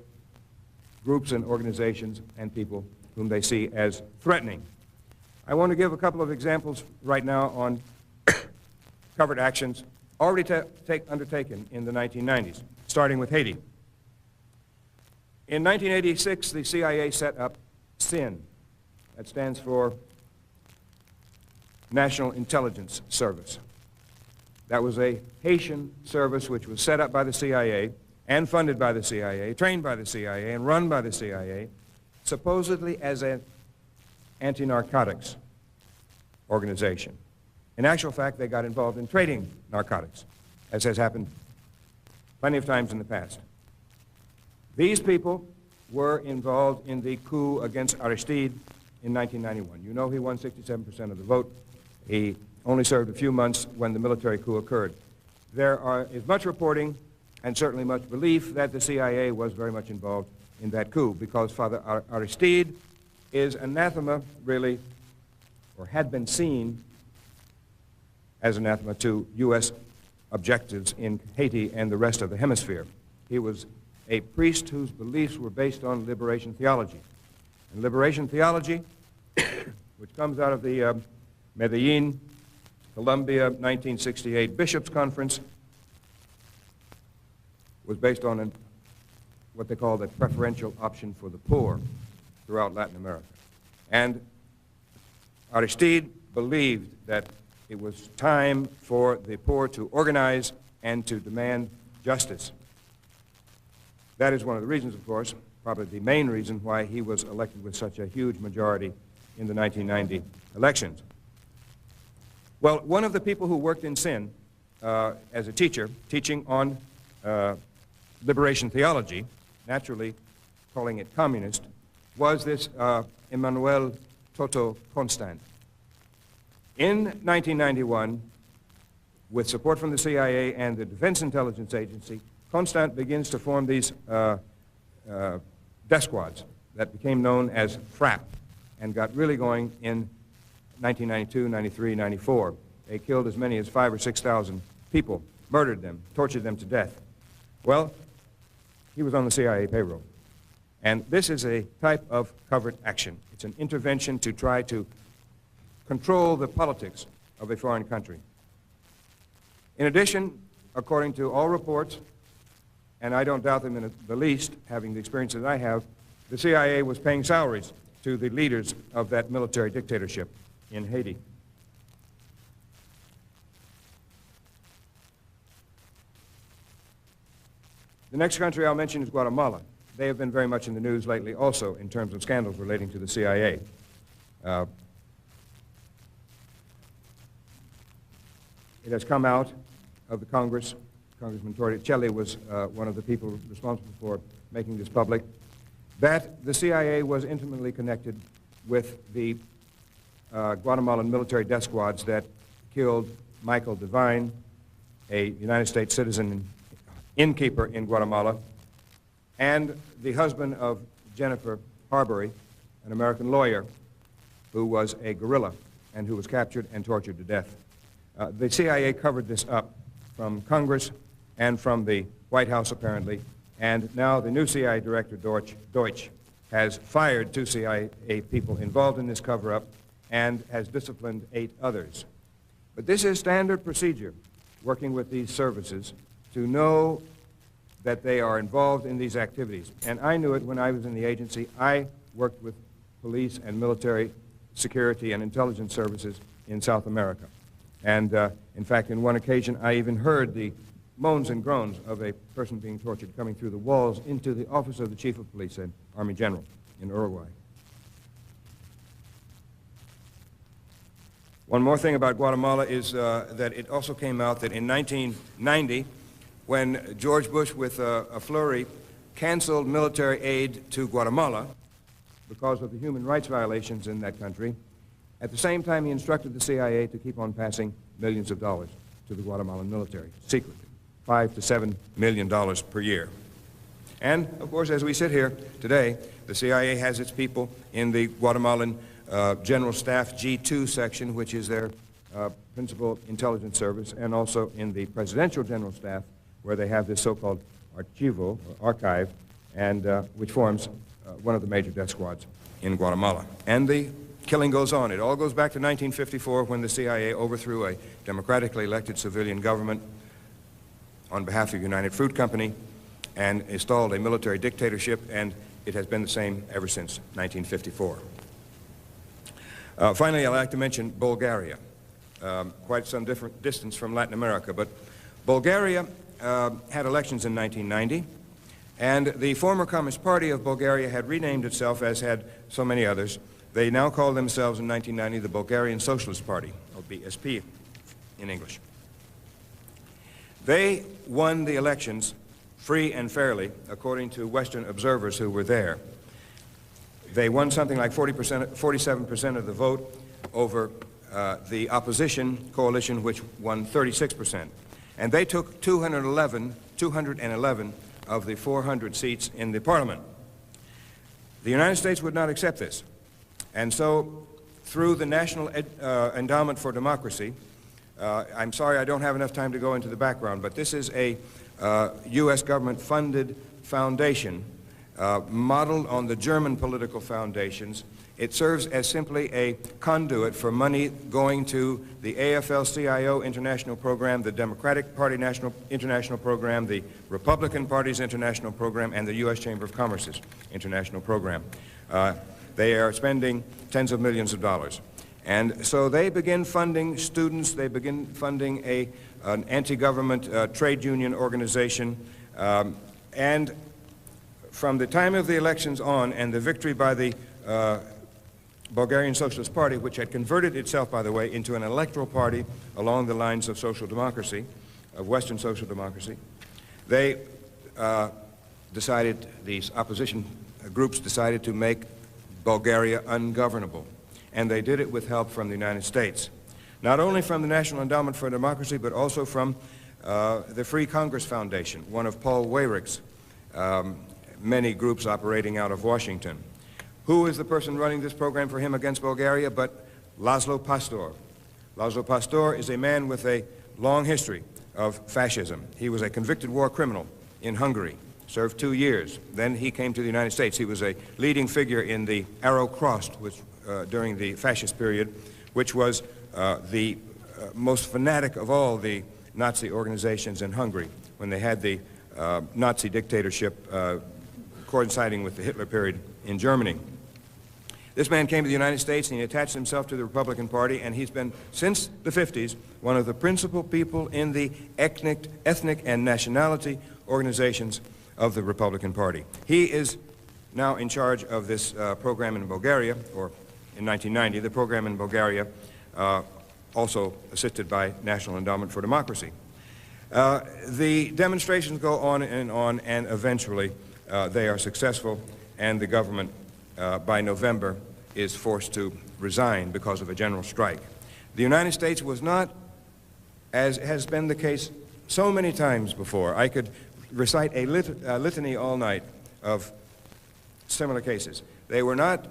[SPEAKER 5] groups and organizations and people whom they see as threatening. I want to give a couple of examples right now on covert actions already undertaken in the 1990s, starting with Haiti. In 1986, the CIA set up SIN. That stands for National Intelligence Service. That was a Haitian service which was set up by the CIA and funded by the CIA, trained by the CIA, and run by the CIA, supposedly as an anti-narcotics organization. In actual fact, they got involved in trading narcotics, as has happened plenty of times in the past. These people were involved in the coup against Aristide in 1991. You know he won 67% of the vote. He only served a few months when the military coup occurred. There is much reporting and certainly much belief that the CIA was very much involved in that coup because Father Aristide is anathema, really, or had been seen as anathema to U.S. objectives in Haiti and the rest of the hemisphere. He was a priest whose beliefs were based on liberation theology. And liberation theology, which comes out of the Medellin, Colombia, 1968 Bishops' Conference, was based on what they call the preferential option for the poor throughout Latin America. And Aristide believed that it was time for the poor to organize and to demand justice. That is one of the reasons, of course, probably the main reason why he was elected with such a huge majority in the 1990 elections. Well, one of the people who worked in SIN as a teacher, teaching on liberation theology, naturally calling it communist, was this Emmanuel Toto Constant. In 1991, with support from the CIA and the Defense Intelligence Agency, Constant begins to form these death squads that became known as FRAP and got really going in 1992, 93, 94. They killed as many as 5,000 or 6,000 people, murdered them, tortured them to death. Well, he was on the CIA payroll. And this is a type of covert action. It's an intervention to try to control the politics of a foreign country. In addition, according to all reports, and I don't doubt them in the least, having the experience that I have, the CIA was paying salaries to the leaders of that military dictatorship in Haiti. The next country I'll mention is Guatemala. They have been very much in the news lately also in terms of scandals relating to the CIA. It has come out of the Congress. Congressman Torricelli was one of the people responsible for making this public, that the CIA was intimately connected with the Guatemalan military death squads that killed Michael Devine, a United States citizen innkeeper in Guatemala, and the husband of Jennifer Harbury, an American lawyer who was a guerrilla and who was captured and tortured to death. The CIA covered this up from Congress and from the White House, apparently, and now the new CIA director, Deutsch, has fired 2 CIA people involved in this cover-up and has disciplined 8 others. But this is standard procedure, working with these services, to know that they are involved in these activities. And I knew it when I was in the agency. I worked with police and military security and intelligence services in South America. And in fact, in one occasion, I even heard the moans and groans of a person being tortured coming through the walls into the office of the chief of police, an army general in Uruguay. One more thing about Guatemala is that it also came out that in 1990, when George Bush, with a flurry, canceled military aid to Guatemala because of the human rights violations in that country. At the same time, he instructed the CIA to keep on passing millions of dollars to the Guatemalan military, secretly, $5 to $7 million per year. And, of course, as we sit here today, the CIA has its people in the Guatemalan General Staff G2 section, which is their principal intelligence service, and also in the Presidential General Staff, where they have this so-called archivo, or archive, and which forms one of the major death squads in Guatemala. And the killing goes on. It all goes back to 1954, when the CIA overthrew a democratically elected civilian government on behalf of the United Fruit Company and installed a military dictatorship, and it has been the same ever since 1954. Finally, I'd like to mention Bulgaria. Quite some different distance from Latin America, but Bulgaria had elections in 1990, and the former Communist Party of Bulgaria had renamed itself, as had so many others. They now call themselves in 1990 the Bulgarian Socialist Party, or BSP in English. They won the elections free and fairly, according to Western observers who were there. They won something like 47% of the vote over the opposition coalition, which won 36%. And they took 211 of the 400 seats in the parliament. The United States would not accept this. And so, through the National Endowment for Democracy, I'm sorry I don't have enough time to go into the background, but this is a U.S. government-funded foundation modeled on the German political foundations. It serves as simply a conduit for money going to the AFL-CIO International Program, the Democratic Party International Program, the Republican Party's International Program, and the U.S. Chamber of Commerce's International Program. They are spending tens of millions of dollars. And so they begin funding students, they begin funding an anti-government trade union organization, and from the time of the elections on and the victory by the Bulgarian Socialist Party, which had converted itself, by the way, into an electoral party along the lines of social democracy, of Western social democracy, they decided, these opposition groups decided to make Bulgaria ungovernable. And they did it with help from the United States. Not only from the National Endowment for Democracy, but also from the Free Congress Foundation, one of Paul Weyrick's many groups operating out of Washington. Who is the person running this program for him against Bulgaria but Laszlo Pastor? Laszlo Pastor is a man with a long history of fascism. He was a convicted war criminal in Hungary, served 2 years. Then he came to the United States. He was a leading figure in the Arrow Crossed, which during the fascist period, which was the most fanatic of all the Nazi organizations in Hungary when they had the Nazi dictatorship coinciding with the Hitler period in Germany. This man came to the United States and he attached himself to the Republican Party, and he's been, since the 50s, one of the principal people in the ethnic and nationality organizations of the Republican Party. He is now in charge of this program in Bulgaria, or in 1990, the program in Bulgaria, also assisted by National Endowment for Democracy. The demonstrations go on, and eventually they are successful, and the government, by November, is forced to resign because of a general strike. The United States was not, as has been the case so many times before. I could recite a litany all night of similar cases. They were not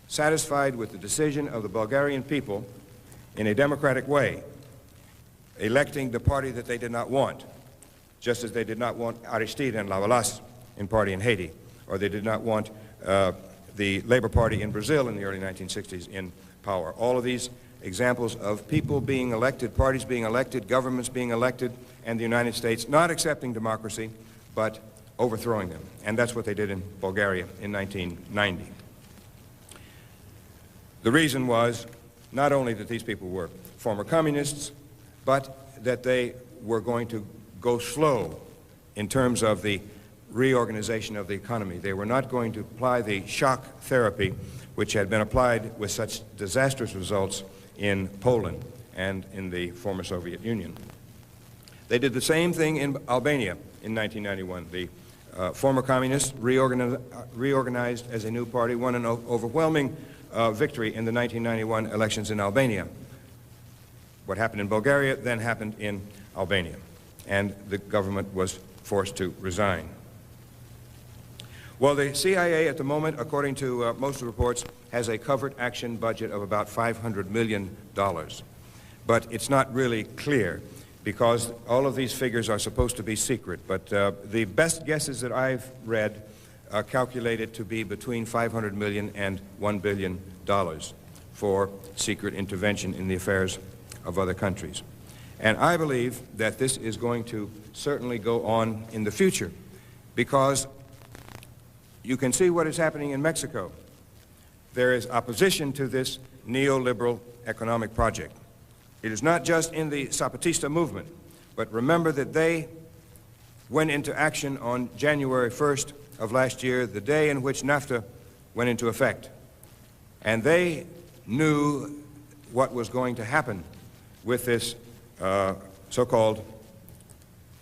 [SPEAKER 5] satisfied with the decision of the Bulgarian people in a democratic way, electing the party that they did not want, just as they did not want Aristide and Lavalas in party in Haiti, or they did not want the Labor Party in Brazil in the early 1960s in power. All of these examples of people being elected, parties being elected, governments being elected, and the United States not accepting democracy, but overthrowing them. And that's what they did in Bulgaria in 1990. The reason was not only that these people were former communists, but that they were going to go slow in terms of the reorganization of the economy. They were not going to apply the shock therapy which had been applied with such disastrous results in Poland and in the former Soviet Union. They did the same thing in Albania in 1991. The Former communists reorganized as a new party, won an overwhelming victory in the 1991 elections in Albania. What happened in Bulgaria then happened in Albania, and the government was forced to resign. Well, the CIA at the moment, according to most of the reports, has a covert action budget of about $500 million. But it's not really clear because all of these figures are supposed to be secret. But the best guesses that I've read calculate it to be between $500 million and $1 billion for secret intervention in the affairs of other countries. And I believe that this is going to certainly go on in the future because you can see what is happening in Mexico. There is opposition to this neoliberal economic project. It is not just in the Zapatista movement, but remember that they went into action on January 1st of last year, the day in which NAFTA went into effect. And they knew what was going to happen with this so-called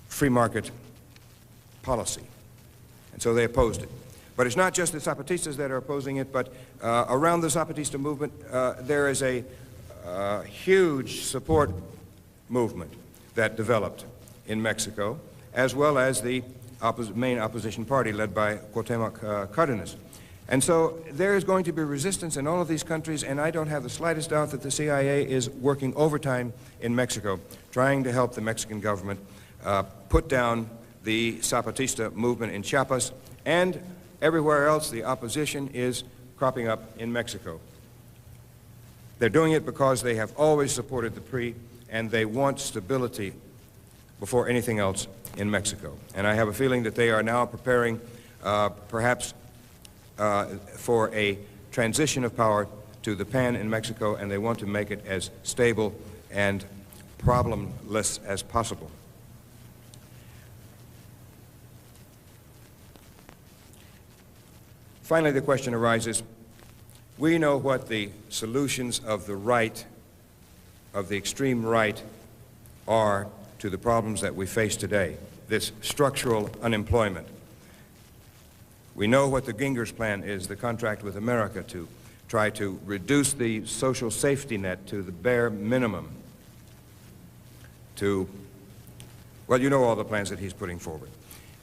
[SPEAKER 5] free market policy. And so they opposed it. But it's not just the Zapatistas that are opposing it, but around the Zapatista movement, there is a huge support movement that developed in Mexico, as well as the main opposition party led by Cuauhtémoc Cárdenas. And so there is going to be resistance in all of these countries, and I don't have the slightest doubt that the CIA is working overtime in Mexico, trying to help the Mexican government put down the Zapatista movement in Chiapas, and everywhere else the opposition is cropping up in Mexico. They're doing it because they have always supported the PRI, and they want stability before anything else in Mexico. And I have a feeling that they are now preparing perhaps for a transition of power to the PAN in Mexico, and they want to make it as stable and problemless as possible. Finally, the question arises, we know what the solutions of the right, of the extreme right, are to the problems that we face today, this structural unemployment. We know what the Gingrich Plan is, the contract with America to try to reduce the social safety net to the bare minimum, to, well, you know all the plans that he's putting forward.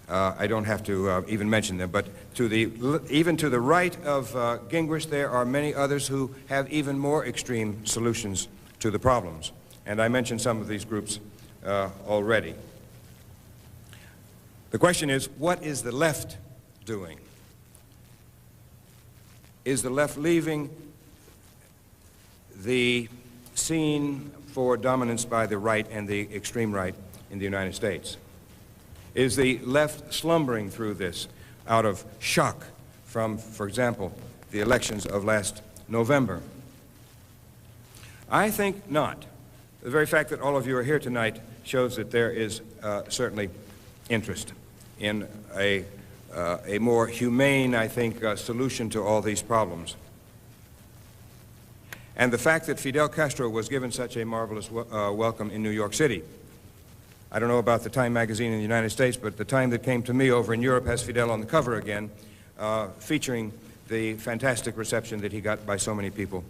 [SPEAKER 5] I don't have to even mention them, but even to the right of Gingrich, there are many others who have even more extreme solutions to the problems. And I mentioned some of these groups already. The question is, what is the left doing? Is the left leaving the scene for dominance by the right and the extreme right in the United States? Is the left slumbering through this out of shock from, for example, the elections of last November? I think not. The very fact that all of you are here tonight shows that there is certainly interest in a more humane, I think, solution to all these problems. And the fact that Fidel Castro was given such a marvelous welcome in New York City. I don't know about the Time magazine in the United States, but the Time that came to me over in Europe has Fidel on the cover again, featuring the fantastic reception that he got by so many people,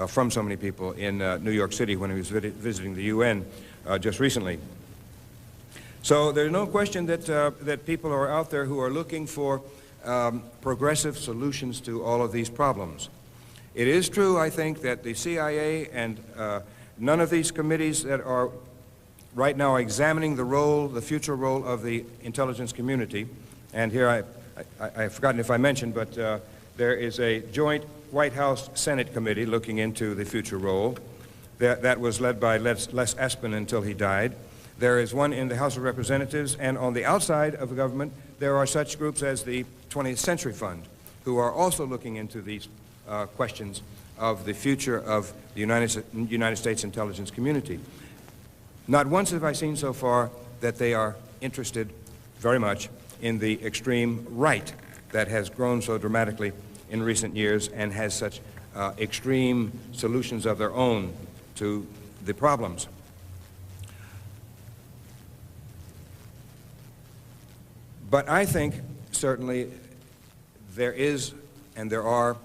[SPEAKER 5] from so many people in New York City when he was visiting the UN just recently. So there's no question that, that people are out there who are looking for progressive solutions to all of these problems. It is true, I think, that the CIA and none of these committees that are right now examining the role, the future role of the intelligence community, and here I've forgotten if I mentioned, but there is a joint White House-Senate committee looking into the future role. That was led by Les Aspin until he died. There is one in the House of Representatives, and on the outside of the government, there are such groups as the 20th Century Fund, who are also looking into these questions of the future of the United States intelligence community. Not once have I seen so far that they are interested very much in the extreme right that has grown so dramatically in recent years and has such extreme solutions of their own to the problems. But I think certainly there is and there are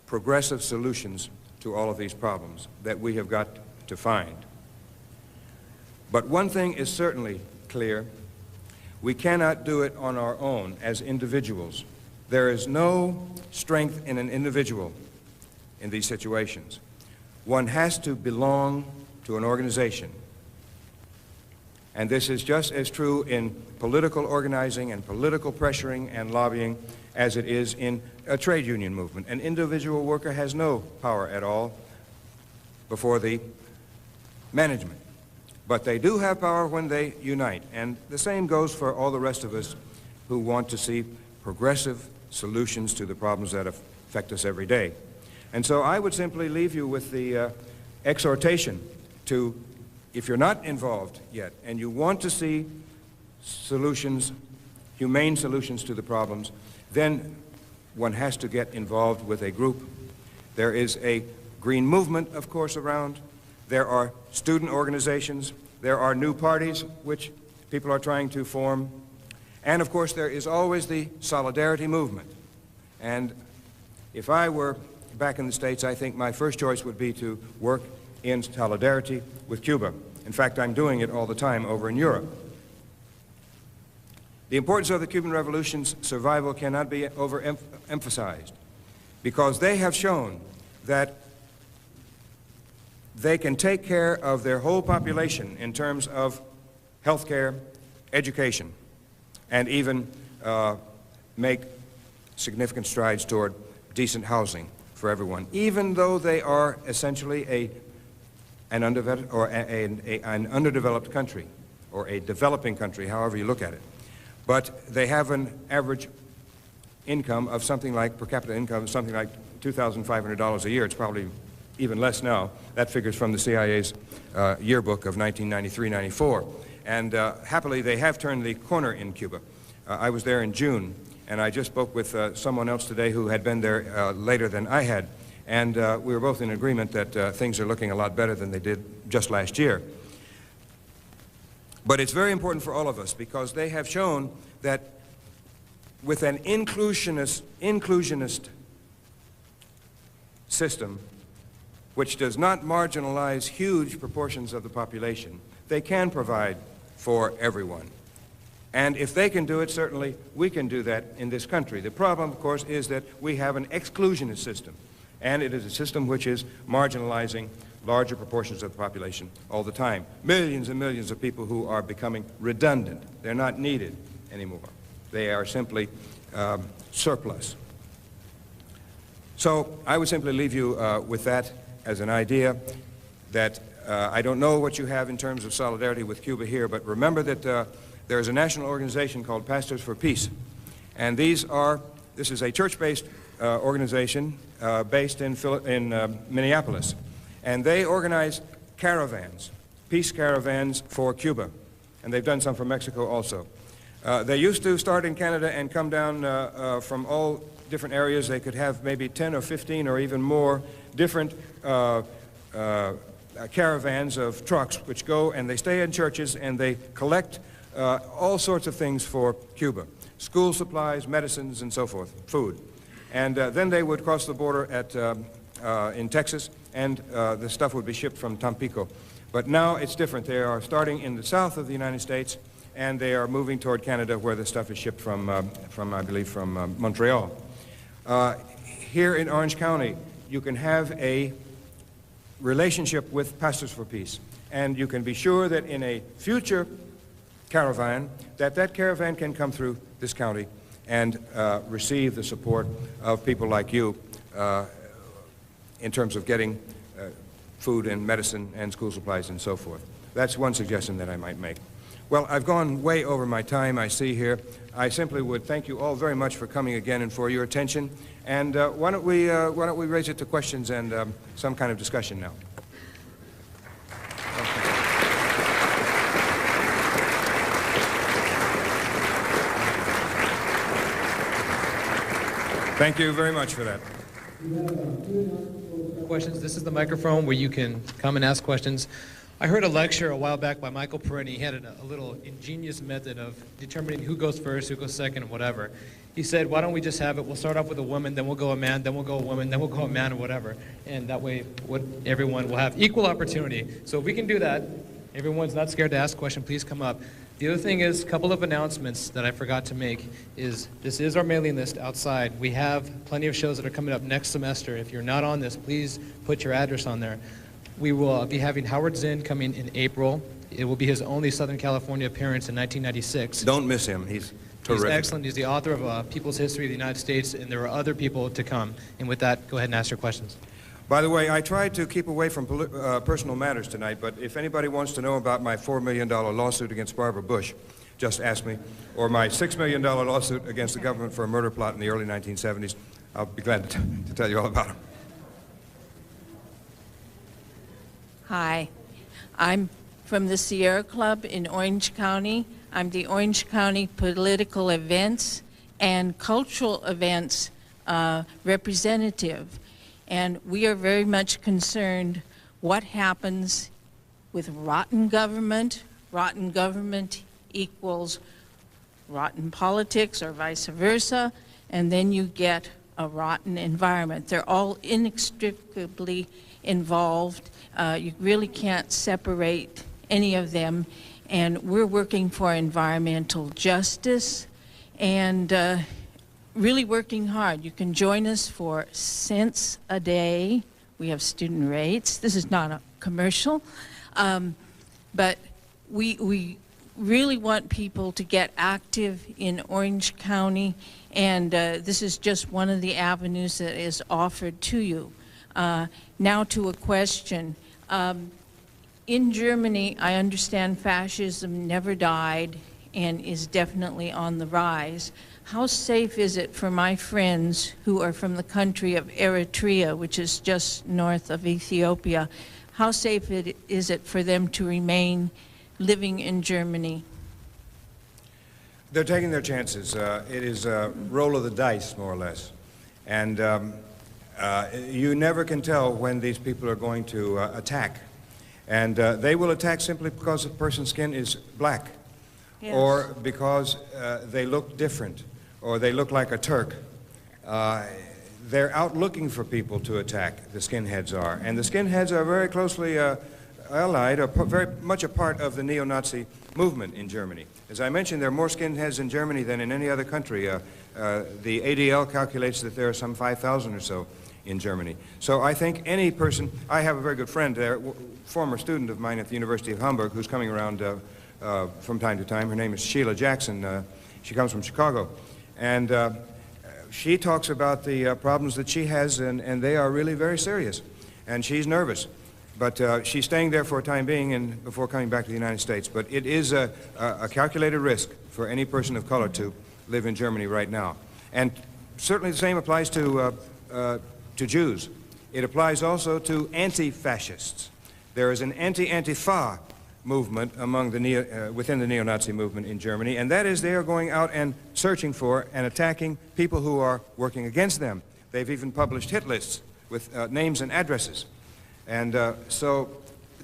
[SPEAKER 5] progressive solutions to all of these problems that we have got to find. But one thing is certainly clear. We cannot do it on our own as individuals. There is no strength in an individual in these situations. One has to belong to an organization. And this is just as true in political organizing and political pressuring and lobbying as it is in a trade union movement. An individual worker has no power at all before the management. But they do have power when they unite. And the same goes for all the rest of us who want to see progressive solutions to the problems that affect us every day. And so I would simply leave you with the exhortation to, if you're not involved yet and you want to see solutions, humane solutions to the problems, then one has to get involved with a group. There is a green movement, of course, around. There are student organizations. There are new parties which people are trying to form. And, of course, there is always the solidarity movement. And if I were back in the States, I think my first choice would be to work in solidarity with Cuba. In fact, I'm doing it all the time over in Europe. The importance of the Cuban Revolution's survival cannot be overemphasized because they have shown that they can take care of their whole population in terms of health care, education, and even make significant strides toward decent housing for everyone, even though they are essentially an underdeveloped country, or a developing country, however you look at it. But they have an average income of something like, per capita income of something like $2,500 a year. It's probably even less now. That figures from the CIA's yearbook of 1993-94. And happily, they have turned the corner in Cuba. I was there in June, and I just spoke with someone else today who had been there later than I had. And we were both in agreement that things are looking a lot better than they did just last year. But it's very important for all of us because they have shown that with an inclusionist system, which does not marginalize huge proportions of the population, they can provide for everyone. And if they can do it, certainly we can do that in this country. The problem, of course, is that we have an exclusionist system, and it is a system which is marginalizing larger proportions of the population all the time. Millions and millions of people who are becoming redundant. They're not needed anymore. They are simply surplus. So I would simply leave you with that as an idea that I don't know what you have in terms of solidarity with Cuba here, but remember that there is a national organization called Pastors for Peace. And this is a church-based organization based in Minneapolis. And they organize caravans, peace caravans for Cuba. And they've done some for Mexico also. They used to start in Canada and come down from all different areas. They could have maybe 10 or 15 or even more different caravans of trucks which go and they stay in churches and they collect all sorts of things for Cuba. School supplies, medicines, and so forth, food. And then they would cross the border in Texas, and the stuff would be shipped from Tampico. But now it's different. They are starting in the south of the United States, and they are moving toward Canada, where the stuff is shipped from I believe, from Montreal. Here in Orange County, you can have a relationship with Pastors for Peace, and you can be sure that in a future caravan, that caravan can come through this county and receive the support of people like you in terms of getting food and medicine and school supplies and so forth. That's one suggestion that I might make. Well, I've gone way over my time, I see here. I simply would thank you all very much for coming again and for your attention. And why don't we raise it to questions and some kind of discussion now? Thank you very much for that.
[SPEAKER 4] Questions. This is the microphone where you can come and ask questions. I heard a lecture a while back by Michael Perini. He had a little ingenious method of determining who goes first, who goes second, and whatever. He said, why don't we just have it, we'll start off with a woman, then we'll go a man, then we'll go a woman, then we'll go a man, or whatever. And that way, everyone will have equal opportunity. So if we can do that, everyone's not scared to ask a question, please come up. The other thing is, a couple of announcements that I forgot to make is, this is our mailing list outside. We have plenty of shows that are coming up next semester. If you're not on this, please put your address on there. We will be having Howard Zinn coming in April. It will be his only Southern California appearance in 1996.
[SPEAKER 5] Don't miss him. He's terrific.
[SPEAKER 4] He's excellent. He's the author of People's History of the United States, and there are other people to come. And with that, go ahead and ask your questions.
[SPEAKER 5] By the way, I tried to keep away from personal matters tonight, but if anybody wants to know about my $4 million lawsuit against Barbara Bush, just ask me, or my $6 million lawsuit against the government for a murder plot in the early 1970s, I'll be glad to tell you all about them.
[SPEAKER 6] Hi, I'm from the Sierra Club in Orange County. I'm the Orange County Political Events and Cultural Events representative. And we are very much concerned what happens with rotten government. Rotten government equals rotten politics or vice versa, and then you get a rotten environment. They're all inextricably involved. You really can't separate any of them, and we're working for environmental justice and really working hard. You can join us for cents a day. We have student rates. This is not a commercial, but we really want people to get active in Orange County, and this is just one of the avenues that is offered to you. Now to a question. In Germany, I understand fascism never died and is definitely on the rise. How safe is it for my friends who are from the country of Eritrea, which is just north of Ethiopia? How safe is it for them to remain living in Germany?
[SPEAKER 5] They're taking their chances. It is a roll of the dice, more or less. And you never can tell when these people are going to attack. And they will attack simply because a person's skin is black, yes, or because they look different, or they look like a Turk. They're out looking for people to attack, the skinheads are. And the skinheads are very closely allied, or very much a part of the neo-Nazi movement in Germany. As I mentioned, there are more skinheads in Germany than in any other country. The ADL calculates that there are some 5,000 or so in Germany. So I think any person, I have a very good friend there, former student of mine at the University of Hamburg, who's coming around from time to time. Her name is Sheila Jackson. She comes from Chicago. And she talks about the problems that she has, and they are really very serious. And she's nervous. But she's staying there for a time being and before coming back to the United States. But it is a calculated risk for any person of color to live in Germany right now. And certainly the same applies to Jews. It applies also to anti-fascists. There is an anti-Antifa movement among the within the neo-Nazi movement in Germany, and that is they are going out and searching for and attacking people who are working against them. They've even published hit lists with names and addresses. And so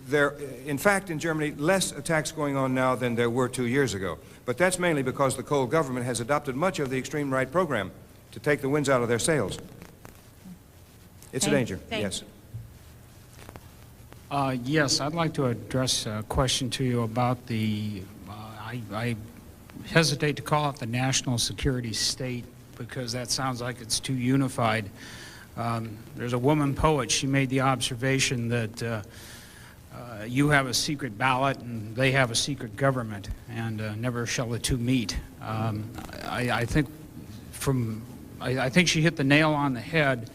[SPEAKER 5] there, in fact, in Germany, less attacks going on now than there were 2 years ago. But that's mainly because the Kohl government has adopted much of the extreme right program to take the winds out of their sails. It's a danger, yes.
[SPEAKER 7] Yes, I'd like to address a question to you about the, I hesitate to call it the national security state because that sounds like it's too unified. There's a woman poet, she made the observation that you have a secret ballot and they have a secret government, and never shall the two meet. I think she hit the nail on the head.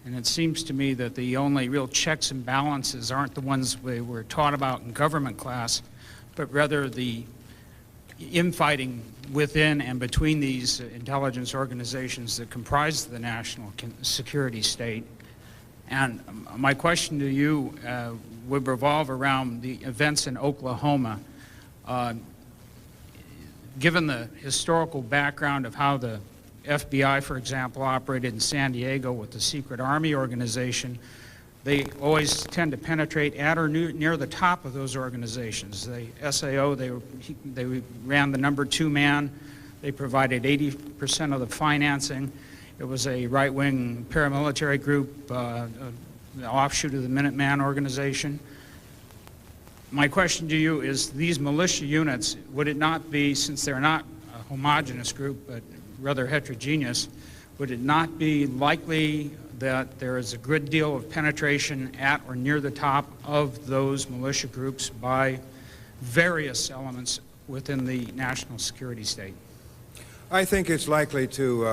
[SPEAKER 7] And it seems to me that the only real checks and balances aren't the ones we were taught about in government class, but rather the infighting within and between these intelligence organizations that comprise the national security state. And my question to you would revolve around the events in Oklahoma. Given the historical background of how the FBI, for example, operated in San Diego with the secret army organization, they always tend to penetrate at or near the top of those organizations. The SAO, they ran the number 2 man. They provided 80% of the financing. It was a right-wing paramilitary group, the offshoot of the Minuteman organization. My question to you is, these militia units, would it not be, since they're not a homogeneous group, but rather heterogeneous, would it not be likely that there is a good deal of penetration at or near the top of those militia groups by various elements within the national security state?
[SPEAKER 5] I think it's likely to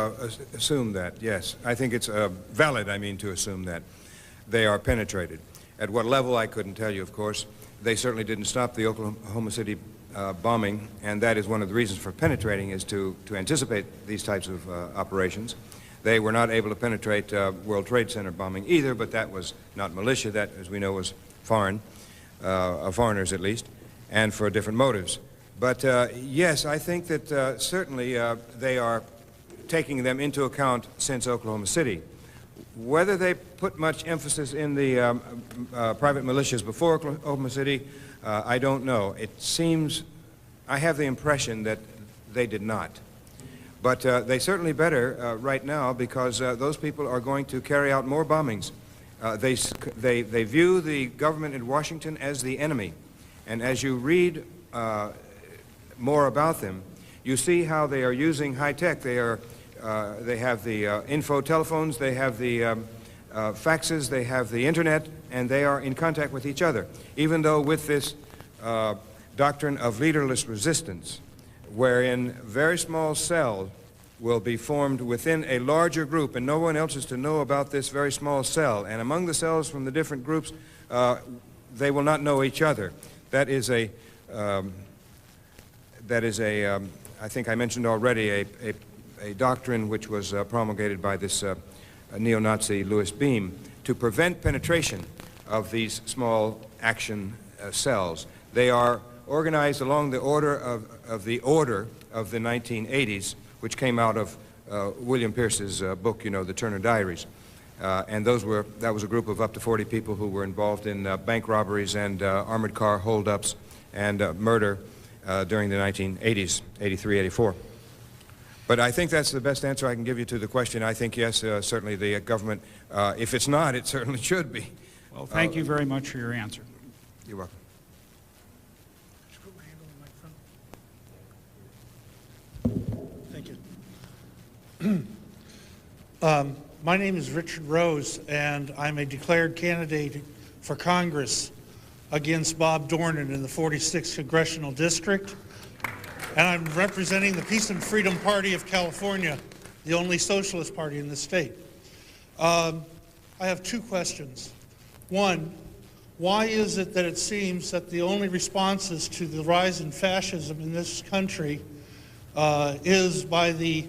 [SPEAKER 5] assume that, yes. I think it's valid, to assume that they are penetrated. At what level, I couldn't tell you, of course. They certainly didn't stop the Oklahoma City bombing, and that is one of the reasons for penetrating, is to anticipate these types of operations. They were not able to penetrate World Trade Center bombing either, but that was not militia. That, as we know, was foreign, foreigners at least, and for different motives. But yes, I think that certainly they are taking them into account since Oklahoma City. Whether they put much emphasis in the private militias before Oklahoma City, I don't know. It seems, I have the impression that they did not. But they certainly better right now, because those people are going to carry out more bombings. They view the government in Washington as the enemy. And as you read more about them, you see how they are using high tech. They have the info telephones, they have the faxes, they have the internet, and they are in contact with each other. Even though with this doctrine of leaderless resistance, wherein very small cells will be formed within a larger group, and no one else is to know about this very small cell. And among the cells from the different groups, they will not know each other. That is a, I think I mentioned already, a doctrine which was promulgated by this neo-Nazi Louis Beam to prevent penetration of these small action cells. They are organized along the order of the 1980s, which came out of William Pierce's book, the Turner Diaries. And that was a group of up to 40 people who were involved in bank robberies and armored car holdups and murder during the 1980s, 83, 84. But I think that's the best answer I can give you to the question. I think, yes, certainly the government, if it's not, it certainly should be.
[SPEAKER 7] Well, thank you very much for your answer.
[SPEAKER 5] You're welcome.
[SPEAKER 8] Thank you. My name is Richard Rose, and I'm a declared candidate for Congress against Bob Dornan in the 46th Congressional District. And I'm representing the Peace and Freedom Party of California, the only socialist party in the state. I have two questions. One, why is it that it seems that the only responses to the rise in fascism in this country is by the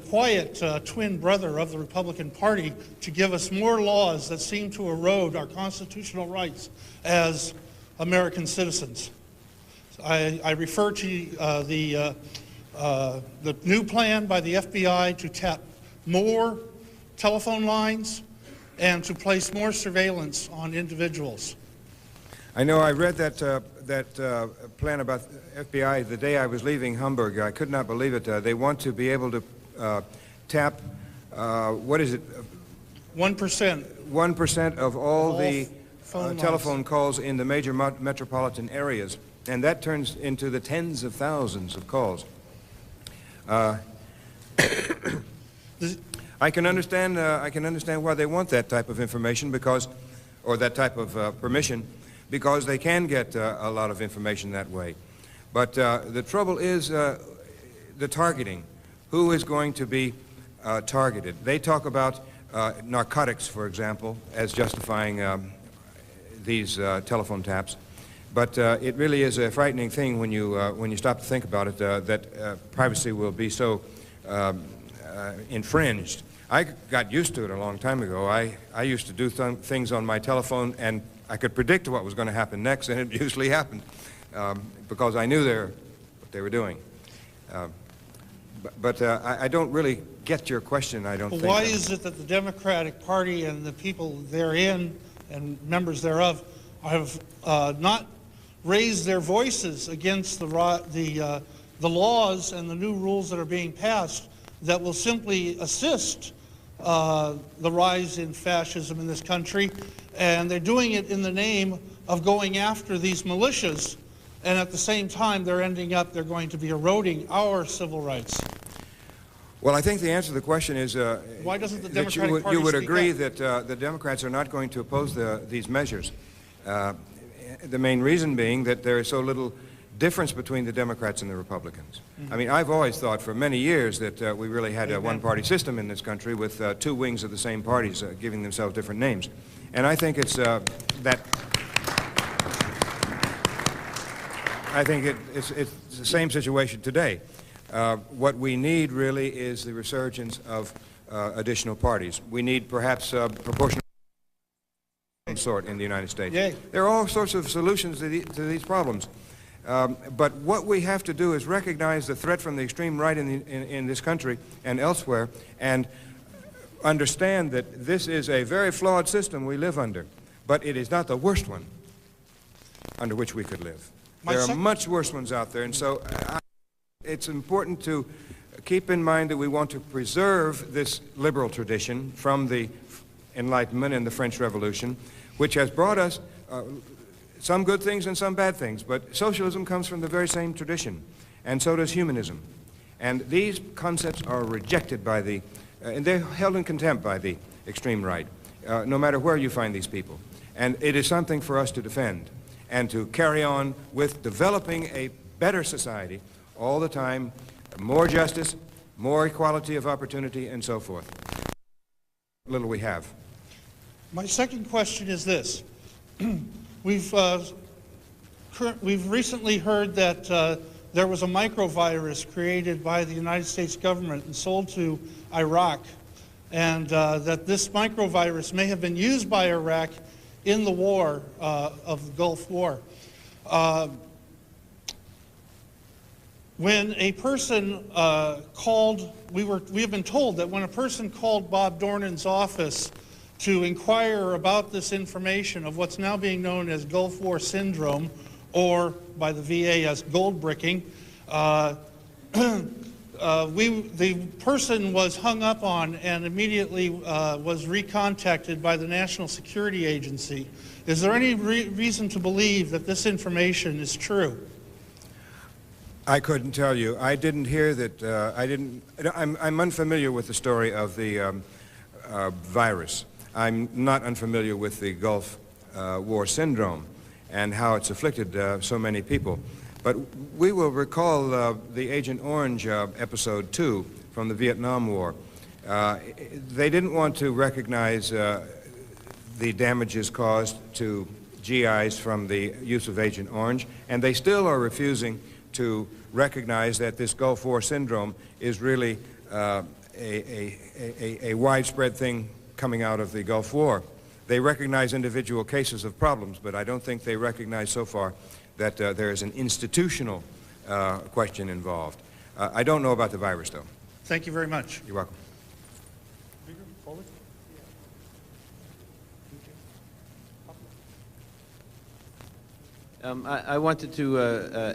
[SPEAKER 8] quiet twin brother of the Republican Party to give us more laws that seem to erode our constitutional rights as American citizens? I refer to the new plan by the FBI to tap more telephone lines and to place more surveillance on individuals.
[SPEAKER 5] I know I read that plan about the FBI the day I was leaving Hamburg. I could not believe it. They want to be able to tap, what is it?
[SPEAKER 8] 1%.
[SPEAKER 5] 1% of all the telephone calls in the major metropolitan areas. And that turns into the tens of thousands of calls. I can understand why they want that type of information, because, or that type of permission, because they can get a lot of information that way. But the trouble is the targeting. Who is going to be targeted? They talk about narcotics, for example, as justifying these telephone taps. But it really is a frightening thing when you stop to think about it, that privacy will be so infringed. I got used to it a long time ago. I used to do things on my telephone, and I could predict what was going to happen next, and it usually happened, because I knew what they were doing. But I don't really get your question, I don't think.
[SPEAKER 8] Why is it that the Democratic Party and the people therein and members thereof have not raised their voices against the laws and the new rules that are being passed that will simply assist the rise in fascism in this country? And they're doing it in the name of going after these militias, and at the same time they're going to be eroding our civil rights.
[SPEAKER 5] Well, I think the answer to the question is
[SPEAKER 8] why doesn't the
[SPEAKER 5] that
[SPEAKER 8] Democratic Party
[SPEAKER 5] you would
[SPEAKER 8] speak
[SPEAKER 5] agree
[SPEAKER 8] up?
[SPEAKER 5] that the Democrats are not going to oppose these measures. The main reason being that there is so little difference between the Democrats and the Republicans. I mean, I've always thought for many years that we really had a one-party system in this country with two wings of the same parties giving themselves different names. And I think it's it's the same situation today. What we need really is the resurgence of additional parties. We need perhaps proportional sort in the United States.
[SPEAKER 8] Yay.
[SPEAKER 5] There are all sorts of solutions to these problems. But what we have to do is recognize the threat from the extreme right in this country and elsewhere, and understand that this is a very flawed system we live under, but it is not the worst one under which we could live. There are much worse ones out there, and so it's important to keep in mind that we want to preserve this liberal tradition from the Enlightenment and the French Revolution, which has brought us some good things and some bad things, but socialism comes from the very same tradition, and so does humanism. And these concepts are rejected by and they're held in contempt by the extreme right, no matter where you find these people. And it is something for us to defend and to carry on with developing a better society all the time, more justice, more equality of opportunity, and so forth. Little we have.
[SPEAKER 8] My second question is this. We've recently heard that there was a microvirus created by the United States government and sold to Iraq, and that this microvirus may have been used by Iraq in the war of the Gulf War. When a person we have been told that when a person called Bob Dornan's office to inquire about this information of what's now being known as Gulf War syndrome, or by the VA as gold bricking, the person was hung up on and immediately was recontacted by the National Security Agency. Is there any reason to believe that this information is true?
[SPEAKER 5] I couldn't tell you. I didn't hear that. I'm unfamiliar with the story of the virus. I'm not unfamiliar with the Gulf War syndrome and how it's afflicted so many people. But we will recall the Agent Orange episode 2 from the Vietnam War. They didn't want to recognize the damages caused to GIs from the use of Agent Orange, and they still are refusing to recognize that this Gulf War syndrome is really a widespread thing coming out of the Gulf War. They recognize individual cases of problems, but I don't think they recognize so far that there is an institutional question involved. I don't know about the virus, though.
[SPEAKER 8] Thank you very much.
[SPEAKER 5] You're welcome.
[SPEAKER 9] I wanted to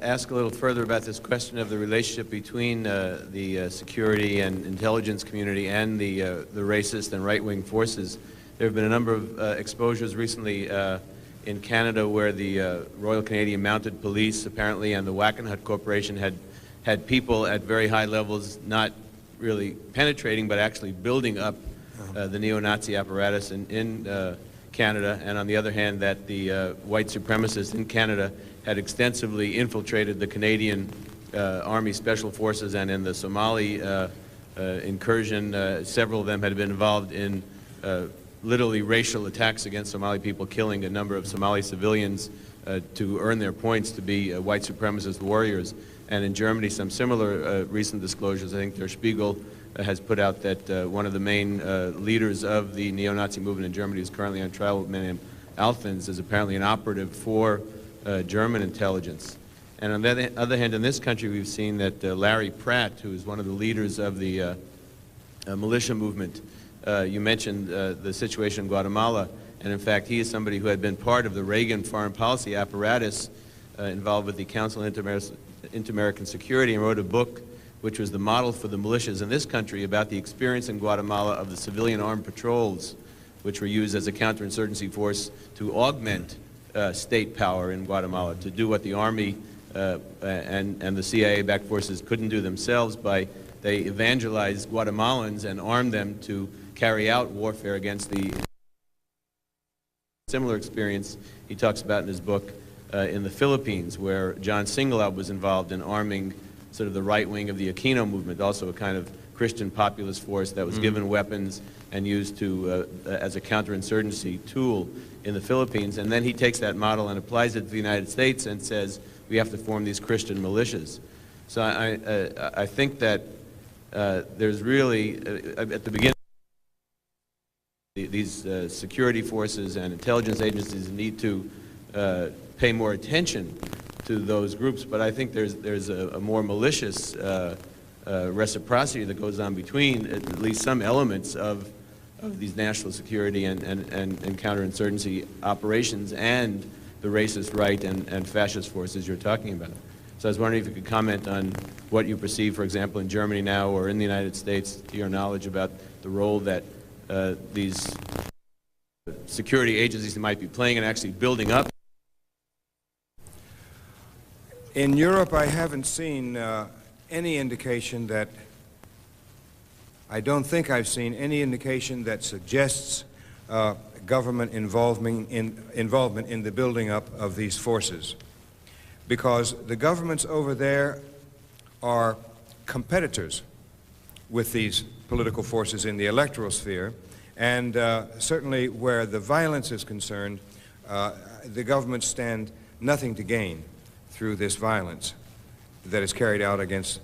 [SPEAKER 9] ask a little further about this question of the relationship between the security and intelligence community and the racist and right-wing forces. There have been a number of exposures recently in Canada where the Royal Canadian Mounted Police apparently and the Wackenhut Corporation had people at very high levels not really penetrating but actually building up the neo-Nazi apparatus in Canada, and on the other hand that the white supremacists in Canada had extensively infiltrated the Canadian Army Special Forces, and in the Somali incursion several of them had been involved in literally racial attacks against Somali people, killing a number of Somali civilians to earn their points to be white supremacist warriors. And in Germany, some similar recent disclosures. I think Der Spiegel has put out that one of the main leaders of the neo-Nazi movement in Germany is currently on trial with a man named Alphins, is apparently an operative for German intelligence. And on the other hand, in this country, we've seen that Larry Pratt, who is one of the leaders of the militia movement, you mentioned the situation in Guatemala, and in fact, he is somebody who had been part of the Reagan foreign policy apparatus involved with the Council on Inter-American Security, and wrote a book which was the model for the militias in this country about the experience in Guatemala of the civilian armed patrols, which were used as a counterinsurgency force to augment state power in Guatemala, to do what the Army and the CIA-backed forces couldn't do themselves. They evangelized Guatemalans and armed them to carry out warfare against the similar experience he talks about in his book in the Philippines, where John Singalab was involved in arming sort of the right wing of the Aquino movement, also a kind of Christian populist force that was given weapons and used to as a counterinsurgency tool in the Philippines. And then he takes that model and applies it to the United States and says we have to form these Christian militias. So I think that there's really, at the beginning, these security forces and intelligence agencies need to pay more attention to those groups, but I think there's a more malicious reciprocity that goes on between at least some elements of these national security and counterinsurgency operations and the racist right and fascist forces you're talking about. So I was wondering if you could comment on what you perceive, for example, in Germany now or in the United States, to your knowledge about the role that these security agencies might be playing and actually building up.
[SPEAKER 5] In Europe, I haven't seen any indication that, I don't think I've seen any indication that suggests government involvement in the building up of these forces, because the governments over there are competitors with these political forces in the electoral sphere, and certainly where the violence is concerned, the governments stand nothing to gain through this violence that is carried out against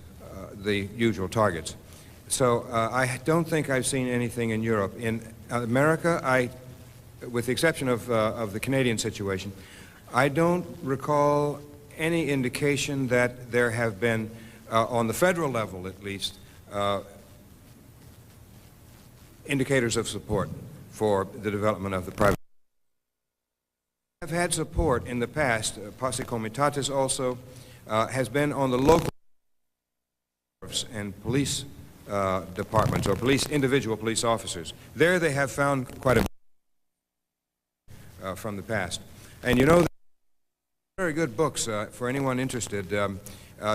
[SPEAKER 5] the usual targets. So I don't think I've seen anything in Europe. In America, with the exception of the Canadian situation, I don't recall any indication that there have been, on the federal level at least, indicators of support for the development of the private. Have had support in the past. Posse Comitatus also has been on the local and police departments or individual police officers. There they have found quite a bit from the past. And you know, very good books for anyone interested.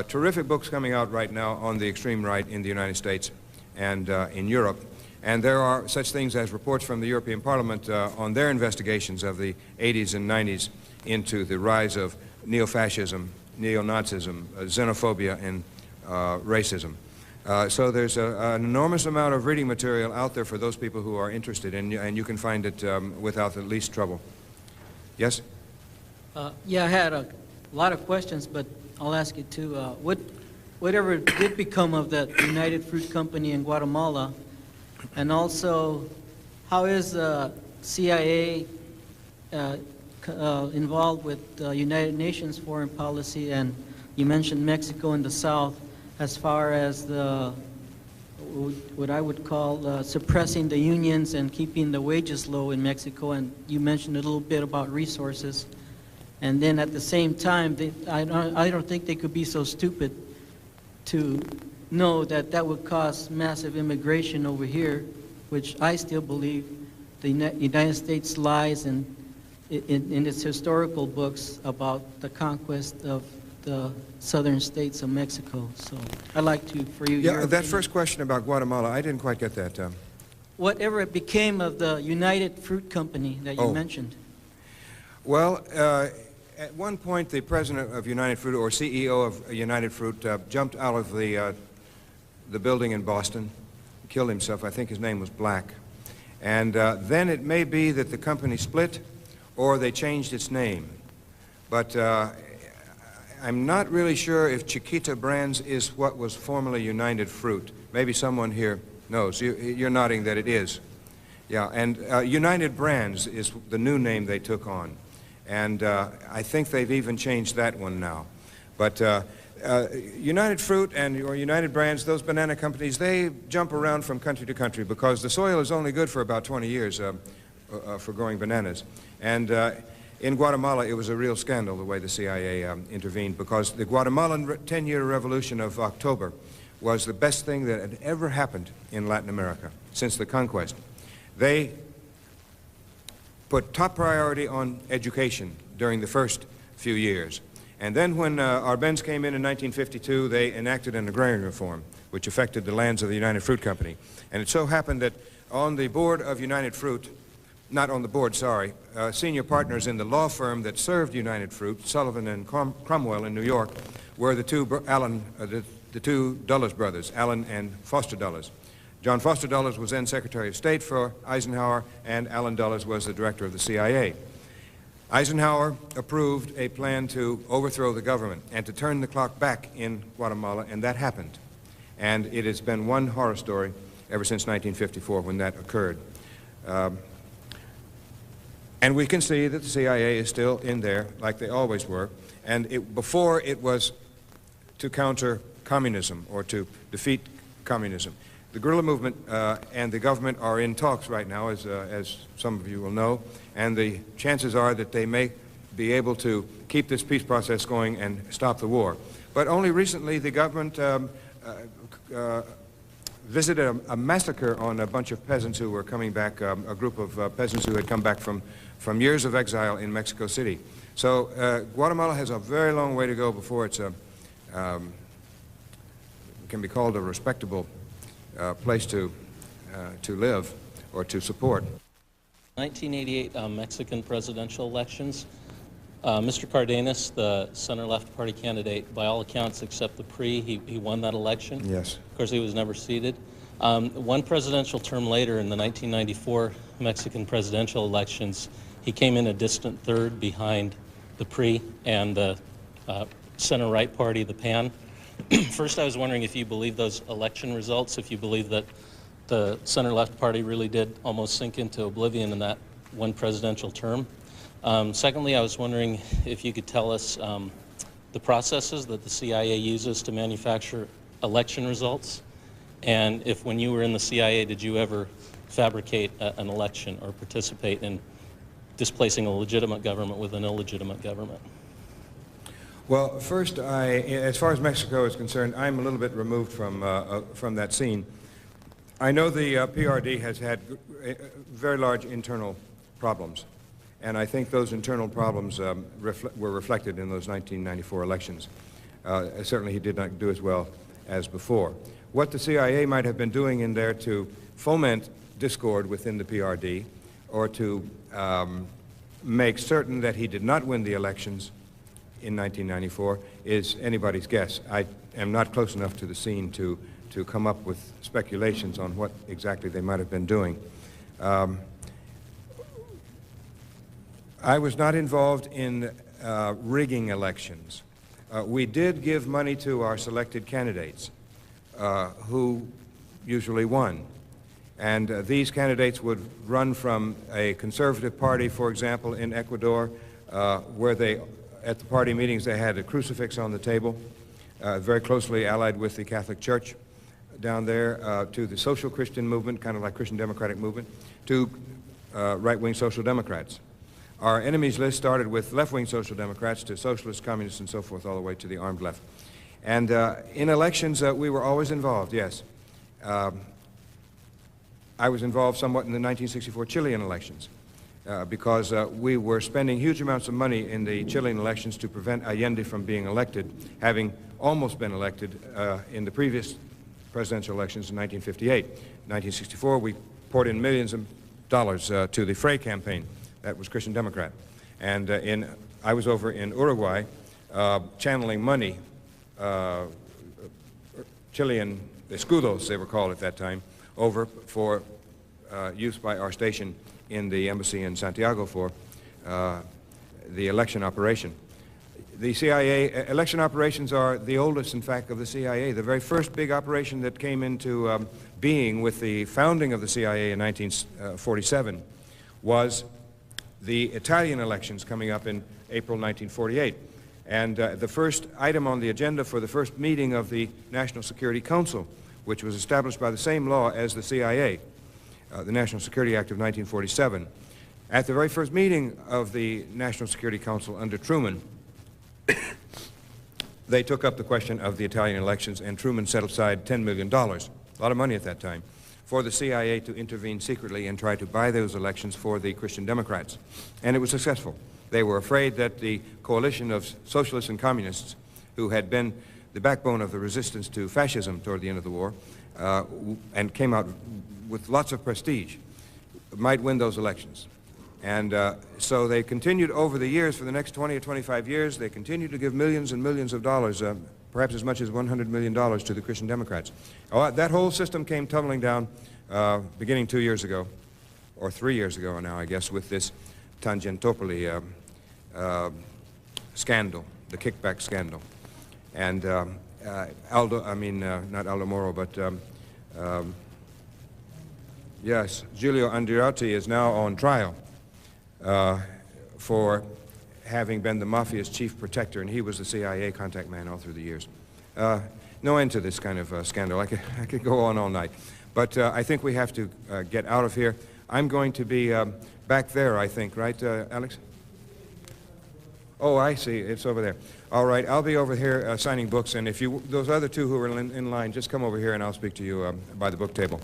[SPEAKER 5] Terrific books coming out right now on the extreme right in the United States and in Europe. And there are such things as reports from the European Parliament on their investigations of the 80s and 90s into the rise of neo-fascism, neo-Nazism, xenophobia, and racism. So there's an enormous amount of reading material out there for those people who are interested, and you can find it without the least trouble. Yes?
[SPEAKER 10] Yeah, I had a lot of questions, but I'll ask you too. Whatever did become of that United Fruit Company in Guatemala, and also how is the CIA involved with the United Nations foreign policy? And you mentioned Mexico in the south as far as what I would call suppressing the unions and keeping the wages low in Mexico, and you mentioned a little bit about resources. And then at the same time, I don't think they could be so stupid to know that that would cause massive immigration over here, which I still believe the United States lies in its historical books about the conquest of the southern states of Mexico. So I'd like to, for you.
[SPEAKER 5] Yeah, that first question about Guatemala, I didn't quite get that.
[SPEAKER 10] Whatever it became of the United Fruit Company that you mentioned.
[SPEAKER 5] Well, at one point, the president of United Fruit, or CEO of United Fruit, jumped out of the building in Boston, killed himself. I think his name was Black. And then it may be that the company split or they changed its name. But I'm not really sure if Chiquita Brands is what was formerly United Fruit. Maybe someone here knows. You're nodding that it is. Yeah, and United Brands is the new name they took on. And I think they've even changed that one now. But United Fruit or United Brands, those banana companies, they jump around from country to country because the soil is only good for about 20 years for growing bananas. And in Guatemala, it was a real scandal the way the CIA intervened, because the Guatemalan 10-year revolution of October was the best thing that had ever happened in Latin America since the conquest. They put top priority on education during the first few years. And then when Arbenz came in 1952, they enacted an agrarian reform, which affected the lands of the United Fruit Company. And it so happened that on the board of United Fruit, not on the board, sorry, senior partners in the law firm that served United Fruit, Sullivan and Cromwell in New York, were the two Dulles brothers, Allen and Foster Dulles. John Foster Dulles was then Secretary of State for Eisenhower, and Allen Dulles was the director of the CIA. Eisenhower approved a plan to overthrow the government and to turn the clock back in Guatemala, and that happened. And it has been one horror story ever since 1954 when that occurred. And we can see that the CIA is still in there, like they always were. And before it was to counter communism or to defeat communism. The guerrilla movement and the government are in talks right now, as some of you will know, and the chances are that they may be able to keep this peace process going and stop the war. But only recently the government visited a massacre on a bunch of peasants who were coming back, a group of peasants who had come back from years of exile in Mexico City. So Guatemala has a very long way to go before it's can be called a respectable place to live or to support.
[SPEAKER 11] 1988 Mexican presidential elections. Mr. Cardenas, the center-left party candidate, by all accounts except the PRI, he won that election.
[SPEAKER 5] Yes.
[SPEAKER 11] Of course, he was never seated. One presidential term later, in the 1994 Mexican presidential elections, he came in a distant third behind the PRI and the center-right party, the PAN. First, I was wondering if you believe those election results, if you believe that the center-left party really did almost sink into oblivion in that one presidential term. Secondly, I was wondering if you could tell us the processes that the CIA uses to manufacture election results, and if when you were in the CIA, did you ever fabricate an election or participate in displacing a legitimate government with an illegitimate government?
[SPEAKER 5] Well, first, as far as Mexico is concerned, I'm a little bit removed from that scene. I know the PRD has had very large internal problems, and I think those internal problems were reflected in those 1994 elections. Certainly he did not do as well as before. What the CIA might have been doing in there to foment discord within the PRD or to make certain that he did not win the elections in 1994 is anybody's guess. I am not close enough to the scene to come up with speculations on what exactly they might have been doing. I was not involved in rigging elections. We did give money to our selected candidates who usually won. And these candidates would run from a conservative party, for example, in Ecuador, where they, at the party meetings, they had a crucifix on the table, very closely allied with the Catholic Church down there, to the social Christian movement, kind of like Christian Democratic movement, to right-wing social democrats. Our enemies list started with left-wing social democrats to socialists, communists, and so forth, all the way to the armed left. And in elections, we were always involved, yes. I was involved somewhat in the 1964 Chilean elections because we were spending huge amounts of money in the Chilean elections to prevent Allende from being elected, having almost been elected in the previous presidential elections in 1958. In 1964, we poured in millions of dollars to the Frey campaign. That was Christian Democrat. And I was over in Uruguay channeling money, Chilean escudos, they were called at that time, over for use by our station in the embassy in Santiago for the election operation. The CIA, election operations are the oldest, in fact, of the CIA. The very first big operation that came into being with the founding of the CIA in 1947 was the Italian elections coming up in April 1948. And the first item on the agenda for the first meeting of the National Security Council, which was established by the same law as the CIA, the National Security Act of 1947. At the very first meeting of the National Security Council under Truman, they took up the question of the Italian elections, and Truman set aside $10 million, a lot of money at that time, for the CIA to intervene secretly and try to buy those elections for the Christian Democrats. And it was successful. They were afraid that the coalition of socialists and communists, who had been the backbone of the resistance to fascism toward the end of the war, and came out with lots of prestige, might win those elections. And so they continued over the years, for the next 20 or 25 years, they continued to give millions and millions of dollars, perhaps as much as $100 million to the Christian Democrats. That whole system came tumbling down beginning 2 years ago, or 3 years ago now, I guess, with this Tangentopoli scandal, the kickback scandal. And not Aldo Moro, but yes, Giulio Andreotti is now on trial for having been the mafia's chief protector, and he was the CIA contact man all through the years. No end to this kind of scandal. I could go on all night. But I think we have to get out of here. I'm going to be back there, I think, right, Alex? Oh, I see. It's over there. All right, I'll be over here signing books, and if you, those other two who are in line, just come over here and I'll speak to you by the book table.